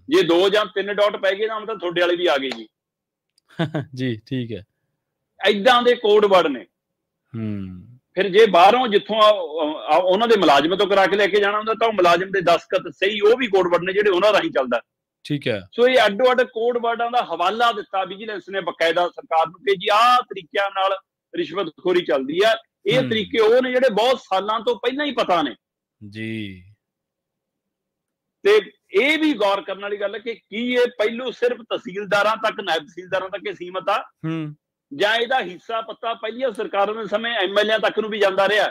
ਜੇ 2 ਜਾਂ 3 ਡਾਟ ਪੈ ਗਏ ਤਾਂ ਮਤਲਬ ਤੁਹਾਡੇ ਵਾਲੇ ਵੀ ਆ ਗਏ ਜੀ। ਜੀ ਠੀਕ ਹੈ, ਏਦਾਂ ਦੇ ਕੋਡ ਵਰਡ ਨੇ। ਫਿਰ ਜੇ ਬਾਹਰੋਂ ਜਿੱਥੋਂ ਉਹਨਾਂ ਦੇ ਮੁਲਾਜ਼ਮ ਤੋਂ ਕਰਾ ਕੇ ਲੈ ਕੇ ਜਾਣਾ ਹੁੰਦਾ ਤਾਂ ਉਹ ਮੁਲਾਜ਼ਮ ਦੇ ਦਸਤਖਤ ਸਹੀ, ਉਹ ਵੀ ਕੋਡ ਵਰਡ ਨੇ ਜਿਹੜੇ ਉਹਨਾਂ ਰਾਹੀਂ ਚੱਲਦਾ। ਠੀਕ ਹੈ। ਸੋ ਇਹ ਅੱਡੋ ਅੱਡ ਕੋਡ ਵਰਡਾਂ ਦਾ ਹਵਾਲਾ ਦਿੱਤਾ ਵਿਜੀਲੈਂਸ ਨੇ ਬਕਾਇਦਾ ਸਰਕਾਰ ਨੂੰ ਕਿ ਜੀ ਆਹ ਤਰੀਕਿਆਂ ਨਾਲ ਰਿਸ਼ਵਤਖੋਰੀ ਚੱਲਦੀ ਹੈ। ਇਹ ਤਰੀਕੇ ਉਹ ਨੇ ਜਿਹੜੇ ਬਹੁਤ ਸਾਲਾਂ ਤੋਂ ਪਹਿਲਾਂ ਹੀ ਪਤਾ ਨੇ ਜੀ। ਤੇ ਇਹ ਵੀ ਗੌਰ ਕਰਨ ਵਾਲੀ ਗੱਲ ਹੈ ਕਿ ਕੀ ਇਹ ਪਹਿਲੂ ਸਿਰਫ ਤਹਿਸੀਲਦਾਰਾਂ ਤੱਕ, ਨਾਇਬ ਤਹਿਸੀਲਦਾਰਾਂ ਤੱਕ ਹੀ ਸੀਮਤ ਆ, ਜਾਂ ਇਹਦਾ ਹਿੱਸਾ ਪੱਤਾ ਪਹਿਲੀਆਂ ਸਰਕਾਰਾਂ ਦੇ ਸਮੇਂ ਐਮਐਲਏ ਤੱਕ ਨੂੰ ਵੀ ਜਾਂਦਾ ਰਿਹਾ,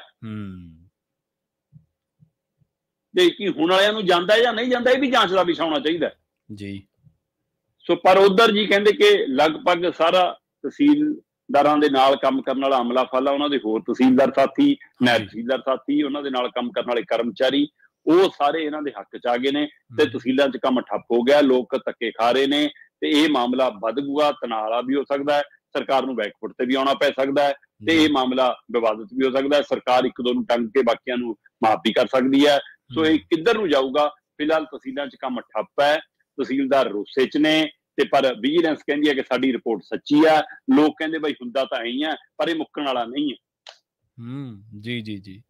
ਤੇ ਕੀ ਹੁਣ ਵਾਲਿਆਂ ਨੂੰ ਜਾਂਦਾ ਜਾਂ ਨਹੀਂ ਜਾਂਦਾ, ਇਹ ਵੀ ਜਾਂਚ ਦਾ ਵਿਸ਼ਾ ਹੋਣਾ ਚਾਹੀਦਾ ਜੀ। ਸੋ ਪਰ ਉਧਰ ਜੀ ਕਹਿੰਦੇ ਕਿ ਲਗਭਗ ਸਾਰਾ ਤਹਿਸੀਲਦਾਰਾਂ ਦੇ ਨਾਲ ਕੰਮ ਕਰਨ ਵਾਲਾ ਅਮਲਾ ਫਾਲਾ, ਉਹਨਾਂ ਦੇ ਹੋਰ ਤਹਿਸੀਲਦਾਰ ਸਾਥੀ, ਨਾਇਬ ਤਹਿਸੀਲਦਾਰ ਸਾਥੀ, ਉਹਨਾਂ ਦੇ ਨਾਲ ਕੰਮ ਕਰਨ ਵਾਲੇ ਕਰਮਚਾਰੀ, ਉਹ ਸਾਰੇ ਇਹਨਾਂ ਦੇ ਹੱਕ ਚ ਆ ਗਏ ਨੇ, ਤੇ ਤਹਿਸੀਲਾਂ ਚ ਕੰਮ ਠੱਪ ਹੋ ਗਿਆ, ਲੋਕ ਧੱਕੇ ਖਾ ਰਹੇ ਨੇ, ਤੇ ਇਹ ਮਾਮਲਾ ਵਧੂਗਾ, ਤਣਾਅ ਵਾਲਾ ਵੀ ਹੋ ਸਕਦਾ ਹੈ, ਸਰਕਾਰ ਨੂੰ ਬੈਕਫੁੱਟ ਤੇ ਵੀ ਆਉਣਾ ਪੈ ਸਕਦਾ ਹੈ, ਤੇ ਇਹ ਮਾਮਲਾ ਵਿਵਾਦਿਤ ਵੀ ਹੋ ਸਕਦਾ ਹੈ, ਸਰਕਾਰ ਇੱਕ ਦੋ ਨੂੰ ਟੰਗ ਕੇ ਬਾਕੀਆਂ ਨੂੰ ਮਾਫ ਵੀ ਕਰ ਸਕਦੀ ਹੈ। ਸੋ ਇਹ ਕਿੱਧਰ ਨੂੰ ਜਾਊਗਾ? ਫਿਲਹਾਲ ਤਹਿਸੀਲਾਂ ਚ ਕੰਮ ਠੱਪ ਹੈ, ਤਹਿਸੀਲਦਾਰ ਰੋਸੇ ਚ ਨੇ, ਤੇ ਪਰ ਵਿਜੀਲੈਂਸ ਕਹਿੰਦੀ ਹੈ ਕਿ ਸਾਡੀ ਰਿਪੋਰਟ ਸੱਚੀ ਹੈ, ਲੋਕ ਕਹਿੰਦੇ ਬਈ ਹੁੰਦਾ ਤਾਂ ਐਂ ਹੈ, ਪਰ ਇਹ ਮੁੱਕਣ ਵਾਲਾ ਨਹੀਂ ਹੈ। ਜੀ ਜੀ ਜੀ।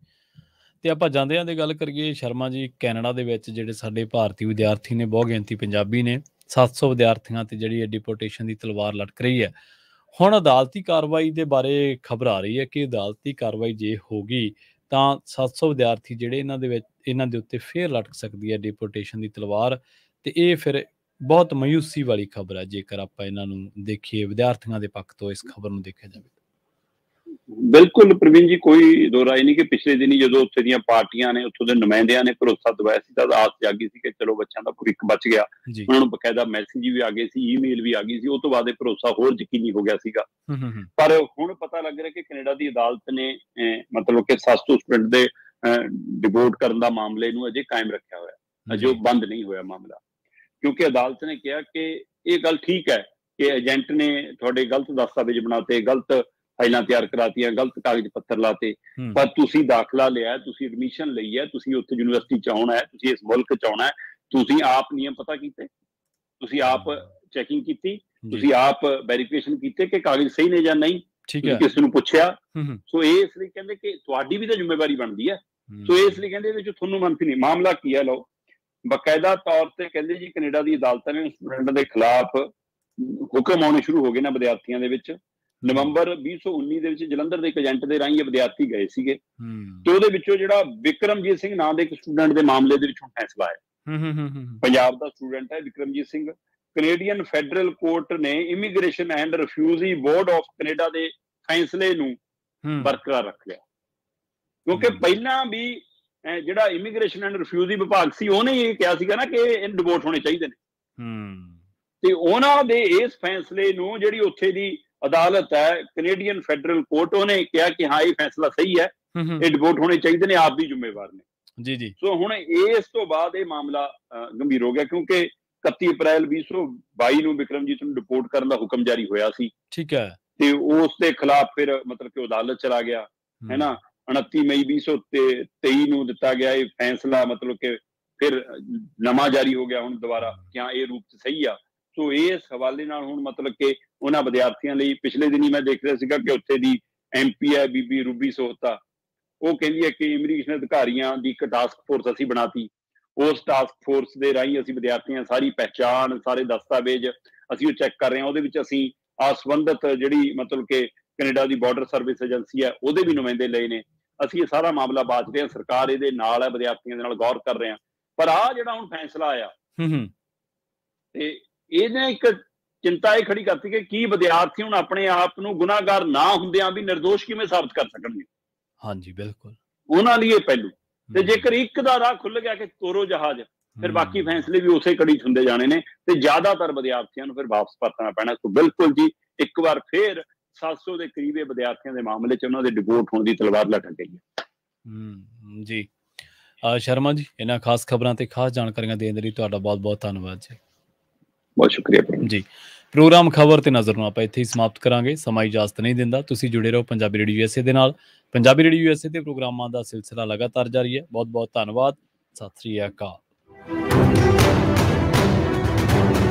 ਤੇ ਆਪਾਂ ਜਾਂਦਿਆਂ ਦੀ ਗੱਲ ਕਰੀਏ ਸ਼ਰਮਾ ਜੀ, ਕੈਨੇਡਾ ਦੇ ਵਿੱਚ ਜਿਹੜੇ ਸਾਡੇ ਭਾਰਤੀ ਵਿਦਿਆਰਥੀ ਨੇ, ਬਹੁਤ ਗਿਣਤੀ ਪੰਜਾਬੀ ਨੇ, 700 ਵਿਦਿਆਰਥੀਆਂ ਤੇ ਜਿਹੜੀ ਡਿਪੋਰਟੇਸ਼ਨ ਦੀ ਤਲਵਾਰ ਲਟਕ ਰਹੀ ਹੈ। ਹੁਣ ਅਦਾਲਤੀ ਕਾਰਵਾਈ ਦੇ ਬਾਰੇ ਖਬਰ ਆ ਰਹੀ ਹੈ ਕਿ ਅਦਾਲਤੀ ਕਾਰਵਾਈ ਜੇ ਹੋ ਗਈ ਤਾਂ 700 ਵਿਦਿਆਰਥੀ ਜਿਹੜੇ ਇਹਨਾਂ ਦੇ ਉੱਤੇ ਫੇਰ ਲਟਕ ਸਕਦੀ ਹੈ ਡਿਪੋਰਟੇਸ਼ਨ ਦੀ ਤਲਵਾਰ, ਤੇ ਇਹ ਫਿਰ ਬਹੁਤ ਮਾਯੂਸੀ ਵਾਲੀ ਖਬਰ ਹੈ ਜੇਕਰ ਆਪਾਂ ਇਹਨਾਂ ਨੂੰ ਦੇਖੀਏ, ਵਿਦਿਆਰਥੀਆਂ ਦੇ ਪੱਖ ਤੋਂ ਇਸ ਖਬਰ ਨੂੰ ਦੇਖਿਆ ਜਾਵੇ। ਬਿਲਕੁਲ ਪ੍ਰਵੀਨ ਜੀ, ਕੋਈ ਦੋ ਰਾਏ ਨਹੀਂ ਕਿ ਪਿਛਲੇ ਦਿਨੀ ਜਦੋਂ ਉੱਥੇ ਦੀਆਂ ਪਾਰਟੀਆਂ ਨੇ, ਉੱਥੋਂ ਦੇ ਨੁਮਾਇੰਦਿਆਂ ਨੇ ਭਰੋਸਾ ਦਿਵਾਇਆ ਸੀ ਤਾਂ ਆਸ ਜਾਗੀ ਸੀ ਕਿ ਚਲੋ ਬੱਚਿਆਂ ਦਾ ਭਵਿੱਖ ਬਚ ਗਿਆ। ਉਹਨਾਂ ਨੂੰ ਬਕਾਇਦਾ ਮੈਸੇਜ ਵੀ ਆ ਗਏ ਸੀ, ਈਮੇਲ ਵੀ ਆ ਗਈ ਸੀ, ਉਹ ਤੋਂ ਬਾਅਦ ਇਹ ਭਰੋਸਾ ਹੋਰ ਯਕੀਨੀ ਹੋ ਗਿਆ ਸੀਗਾ। ਪਰ ਹੁਣ ਪਤਾ ਲੱਗ ਰਿਹਾ ਕਿ ਕੈਨੇਡਾ ਦੀ ਅਦਾਲਤ ਨੇ ਮਤਲਬ ਕਿ ਸਾਸਤੋ ਸਟੂਡੈਂਟ ਦੇ ਡਿਵੋਰਟ ਕਰਨ ਦਾ ਮਾਮਲੇ ਨੂੰ ਅਜੇ ਕਾਇਮ ਰੱਖਿਆ ਹੋਇਆ, ਅਜੇ ਉਹ ਬੰਦ ਨਹੀਂ ਹੋਇਆ ਮਾਮਲਾ, ਕਿਉਂਕਿ ਅਦਾਲਤ ਨੇ ਕਿਹਾ ਕਿ ਇਹ ਗੱਲ ਠੀਕ ਹੈ ਕਿ ਏਜੰਟ ਨੇ ਤੁਹਾਡੇ ਗਲਤ ਦਸਤਾਵੇਜ਼ ਬਣਾਤੇ, ਗਲਤ ਫਾਈਲਾਂ ਤਿਆਰ ਕਰਾਤੀਆਂ, ਗਲਤ ਕਾਗਜ਼ ਪੱਤਰ ਲਾਤੇ, ਪਰ ਤੁਸੀਂ ਦਾਖਲਾ ਲਿਆ, ਤੁਸੀਂ ਐਡਮਿਸ਼ਨ ਲਈ ਹੈ, ਤੁਸੀਂ ਉੱਥੇ ਯੂਨੀਵਰਸਿਟੀ ਚ ਆਉਣਾ ਹੈ, ਤੁਸੀਂ ਇਸ ਮੁਲਕ ਚ ਆਉਣਾ ਹੈ, ਤੁਸੀਂ ਆਪ ਨਿਯਮ ਪਤਾ ਕੀਤੇ, ਤੁਸੀਂ ਆਪ ਚੈਕਿੰਗ ਕੀਤੀ, ਤੁਸੀਂ ਆਪ ਵੈਰੀਫਿਕੇਸ਼ਨ ਕੀਤੇ ਕਿ ਕਾਗਜ਼ ਸਹੀ ਨੇ ਜਾਂ ਨਹੀਂ, ਤੁਸੀਂ ਕਿਸੇ ਨੂੰ ਪੁੱਛਿਆ। ਸੋ ਇਸ ਲਈ ਕਹਿੰਦੇ ਕਿ ਤੁਹਾਡੀ ਵੀ ਤਾਂ ਜ਼ਿੰਮੇਵਾਰੀ ਬਣਦੀ ਹੈ। ਸੋ ਇਸ ਲਈ ਕਹਿੰਦੇ ਇਹਦੇ ਵਿੱਚ ਤੁਹਾਨੂੰ ਮੰਨਤੀ ਨਹੀਂ। ਮਾਮਲਾ ਕੀ ਹੈ, ਲਓ ਬਕਾਇਦਾ ਤੌਰ ਤੇ ਕਹਿੰਦੇ ਜੀ ਕੈਨੇਡਾ ਦੀ ਅਦਾਲਤਾਂ ਨੇ ਸਟੂਡੈਂਟਾਂ ਦੇ ਖਿਲਾਫ ਹੁਕਮ ਆਉਣੇ ਸ਼ੁਰੂ ਹੋ ਗਏ ਨਾ ਵਿਦਿਆਰਥੀਆਂ ਦੇ ਵਿੱਚ। ਨਵੰਬਰ 2019 ਦੇ ਵਿੱਚ ਜਲੰਧਰ ਦੇ ਇੱਕ ਏਜੰਟ ਦੇ ਰਾਹੀਂ ਇਹ ਵਿਦਿਆਰਥੀ ਗਏ ਸੀਗੇ ਤੇ ਉਹਦੇ ਵਿੱਚੋਂ ਜਿਹੜਾ ਵਿਕਰਮਜੀਤ ਸਿੰਘ ਨਾਂ ਦੇ ਇੱਕ ਸਟੂਡੈਂਟ ਦੇ ਮਾਮਲੇ ਦੇ ਵਿੱਚ ਹੁਣ ਫੈਸਲਾ ਆਇਆ। ਪੰਜਾਬ ਦਾ ਸਟੂਡੈਂਟ ਹੈ Vikramjit Singh. Canadian federal court ਨੇ immigration and refugee board of Canada ਦੇ ਫੈਸਲੇ ਨੂੰ ਬਰਕਰਾਰ ਰੱਖ ਲਿਆ, ਕਿਉਂਕਿ ਪਹਿਲਾਂ ਵੀ ਜਿਹੜਾ ਇਮੀਗ੍ਰੇਸ਼ਨ ਐਂਡ ਰਿਫਿਊਜੀ ਵਿਭਾਗ ਸੀ ਉਹਨੇ ਇਹ ਕਿਹਾ ਸੀਗਾ ਨਾ ਕਿ ਇਹ ਡਿਵੋਰਟ ਹੋਣੇ ਚਾਹੀਦੇ ਨੇ, ਤੇ ਉਹਨਾਂ ਦੇ ਇਸ ਫੈਸਲੇ ਨੂੰ ਜਿਹੜੀ ਉੱਥੇ ਦੀ ਅਦਾਲਤ ਹੈ ਕੈਨੇਡੀਅਨ ਫੈਡਰਲ ਕੋਰਟ, ਉਹਨੇ ਕਿਹਾ ਕਿ ਹਾਂ ਇਹ ਫੈਸਲਾ ਸਹੀ ਹੈ, ਇਹ ਡਿਵੋਰਟ ਹੋਣੇ ਚਾਹੀਦੇ ਨੇ, ਆਪ ਵੀ ਜ਼ਿੰਮੇਵਾਰ ਨੇ। ਜੀ। ਸੋ ਹੁਣ ਇਸ ਤੋਂ ਬਾਅਦ ਇਹ ਮਾਮਲਾ ਗੰਭੀਰ ਹੋ ਗਿਆ, ਕਿਉਂਕਿ 31 ਅਪ੍ਰੈਲ 2022 ਨੂੰ ਵਿਕਰਮਜੀਤ ਨੂੰ ਡਿਪੋਰਟ ਕਰਨ ਦਾ ਹੁਕਮ ਜਾਰੀ ਹੋਇਆ ਸੀ। ਠੀਕ ਹੈ। ਤੇ ਉਸ ਦੇ ਖਿਲਾਫ ਫਿਰ ਮਤਲਬ ਕਿ ਅਦਾਲਤ ਚਲਾ ਗਿਆ, ਹੈ ਨਾ। 29 ਮਈ 2023 ਨੂੰ ਦਿੱਤਾ ਗਿਆ ਇਹ ਫੈਸਲਾ, ਮਤਲਬ ਕਿ ਫਿਰ ਨਵਾਂ ਜਾਰੀ ਹੋ ਗਿਆ ਹੁਣ ਦੁਬਾਰਾ ਕਿ ਹਾਂ ਇਹ ਰੂਪ ਚ ਸਹੀ ਆ। ਸੋ ਇਸ ਹਵਾਲੇ ਨਾਲ ਹੁਣ ਮਤਲਬ ਕਿ ਉਹਨਾਂ ਵਿਦਿਆਰਥੀਆਂ ਲਈ ਪਿਛਲੇ ਦਿਨੀ ਮੈਂ ਦੇਖ ਰਿਹਾ ਸੀਗਾ ਕਿ ਉੱਥੇ ਦੀ MP ਹੈ ਬੀਬੀ ਰੂਬੀ ਸੋਹਤਾ, ਉਹ ਕਹਿੰਦੀ ਹੈ ਕਿ ਇਮੀਗ੍ਰੇਸ਼ਨ ਅਧਿਕਾਰੀਆਂ ਦੀ ਇੱਕ ਟਾਸਕ ਫੋਰਸ ਅਸੀਂ ਬਣਾਤੀ। ਉਸ ਟਾਸਕ ਫੋਰਸ ਦੇ ਰਾਹੀਂ ਅਸੀਂ ਵਿਦਿਆਰਥੀਆਂ ਸਾਰੀ ਪਹਿਚਾਣ, ਸਾਰੇ ਦਸਤਾਵੇਜ਼ ਅਸੀਂ ਉਹ ਚੈੱਕ ਕਰ ਰਹੇ ਹਾਂ। ਉਹਦੇ ਵਿੱਚ ਅਸੀਂ ਸੰਬੰਧਿਤ ਜਿਹੜੀ ਮਤਲਬ ਕਿ ਕੈਨੇਡਾ ਦੀ ਬਾਰਡਰ ਸਰਵਿਸ ਏਜੰਸੀ ਹੈ ਉਹਦੇ ਵੀ ਨੁਮਾਇੰਦੇ ਲਏ ਨੇ। ਅਸੀਂ ਇਹ ਸਾਰਾ ਮਾਮਲਾ ਬਾਤ ਰਹੇ ਹਾਂ, ਸਰਕਾਰ ਇਹਦੇ ਨਾਲ ਹੈ, ਵਿਦਿਆਰਥੀਆਂ ਦੇ ਨਾਲ ਗੌਰ ਕਰ ਰਹੇ ਹਾਂ। ਪਰ ਆਹ ਜਿਹੜਾ ਹੁਣ ਫੈਸਲਾ ਆਇਆ ਤੇ ਇਹਨੇ ਇੱਕ ਚਿੰਤਾ ਇਹ ਖੜੀ ਕਰਤੀ ਕਿ ਕੀ ਵਿਦਿਆਰਥੀ ਹੁਣ ਆਪਣੇ ਆਪ ਨੂੰ ਗੁਨਾਹਗਾਰ ਨਾ ਹੁੰਦਿਆਂ ਵੀ ਨਿਰਦੋਸ਼ ਕਿਵੇਂ ਸਾਬਤ ਕਰ ਸਕਣਗੇ। ਹਾਂਜੀ ਬਿਲਕੁਲ, ਉਹਨਾਂ ਲਈ ਇਹ ਪਹਿਲੂ। ਤੇ ਜੇਕਰ ਇੱਕ ਦਾ ਰਾਹ ਖੁੱਲ ਗਿਆ ਕਿ ਤੋਰੋ ਜਹਾਜ਼, ਫਿਰ ਬਾਕੀ ਫੈਸਲੇ ਵੀ ਉਸੇ ਕੜੀ ਚ ਹੁੰਦੇ ਜਾਣੇ ਨੇ ਤੇ ਜ਼ਿਆਦਾਤਰ ਵਿਦਿਆਰਥੀਆਂ ਨੂੰ ਫਿਰ ਵਾਪਸ ਪਰਤਣਾ ਪੈਣਾ। ਸੋ ਬਿਲਕੁਲ ਜੀ, ਇੱਕ ਵਾਰ ਫੇਰ 700 ਦੇ ਕਰੀਬ ਇਹ ਵਿਦਿਆਰਥੀਆਂ ਦੇ ਮਾਮਲੇ ਚ ਉਹਨਾਂ ਦੇ ਡਿਵੋਰਟ ਹੋਣ ਦੀ ਤਲਵਾਰ ਲਟਕ ਗਈ ਹੈ। ਜੀ ਸ਼ਰਮਾ ਜੀ, ਇਹਨਾਂ ਖਾਸ ਖਬਰਾਂ ਤੇ ਖਾਸ ਜਾਣਕਾਰੀਆਂ ਦੇਣ ਲਈ ਤੁਹਾਡਾ ਬਹੁਤ ਬਹੁਤ ਧੰਨਵਾਦ ਜੀ। ਬਹੁਤ ਸ਼ੁਕਰੀਆ ਜੀ। ਪ੍ਰੋਗਰਾਮ ਖਬਰ ਤੇ ਨਜ਼ਰ ਨੂੰ ਆਪਾਂ ਇੱਥੇ ਹੀ ਸਮਾਪਤ ਕਰਾਂਗੇ। ਸਮਾਂ ਇਜਾਜ਼ਤ ਨਹੀਂ ਦਿੰਦਾ। ਤੁਸੀਂ ਜੁੜੇ ਰਹੋ ਪੰਜਾਬੀ ਰੇਡੀਓ USA ਦੇ ਨਾਲ। ਪੰਜਾਬੀ ਰੇਡੀਓ USA ਦੇ ਪ੍ਰੋਗਰਾਮਾਂ ਦਾ ਸਿਲਸਿਲਾ ਲਗਾਤਾਰ ਜਾਰੀ ਹੈ। ਬਹੁਤ ਬਹੁਤ ਧੰਨਵਾਦ। ਸਤਿ ਸ੍ਰੀ ਅਕਾਲ।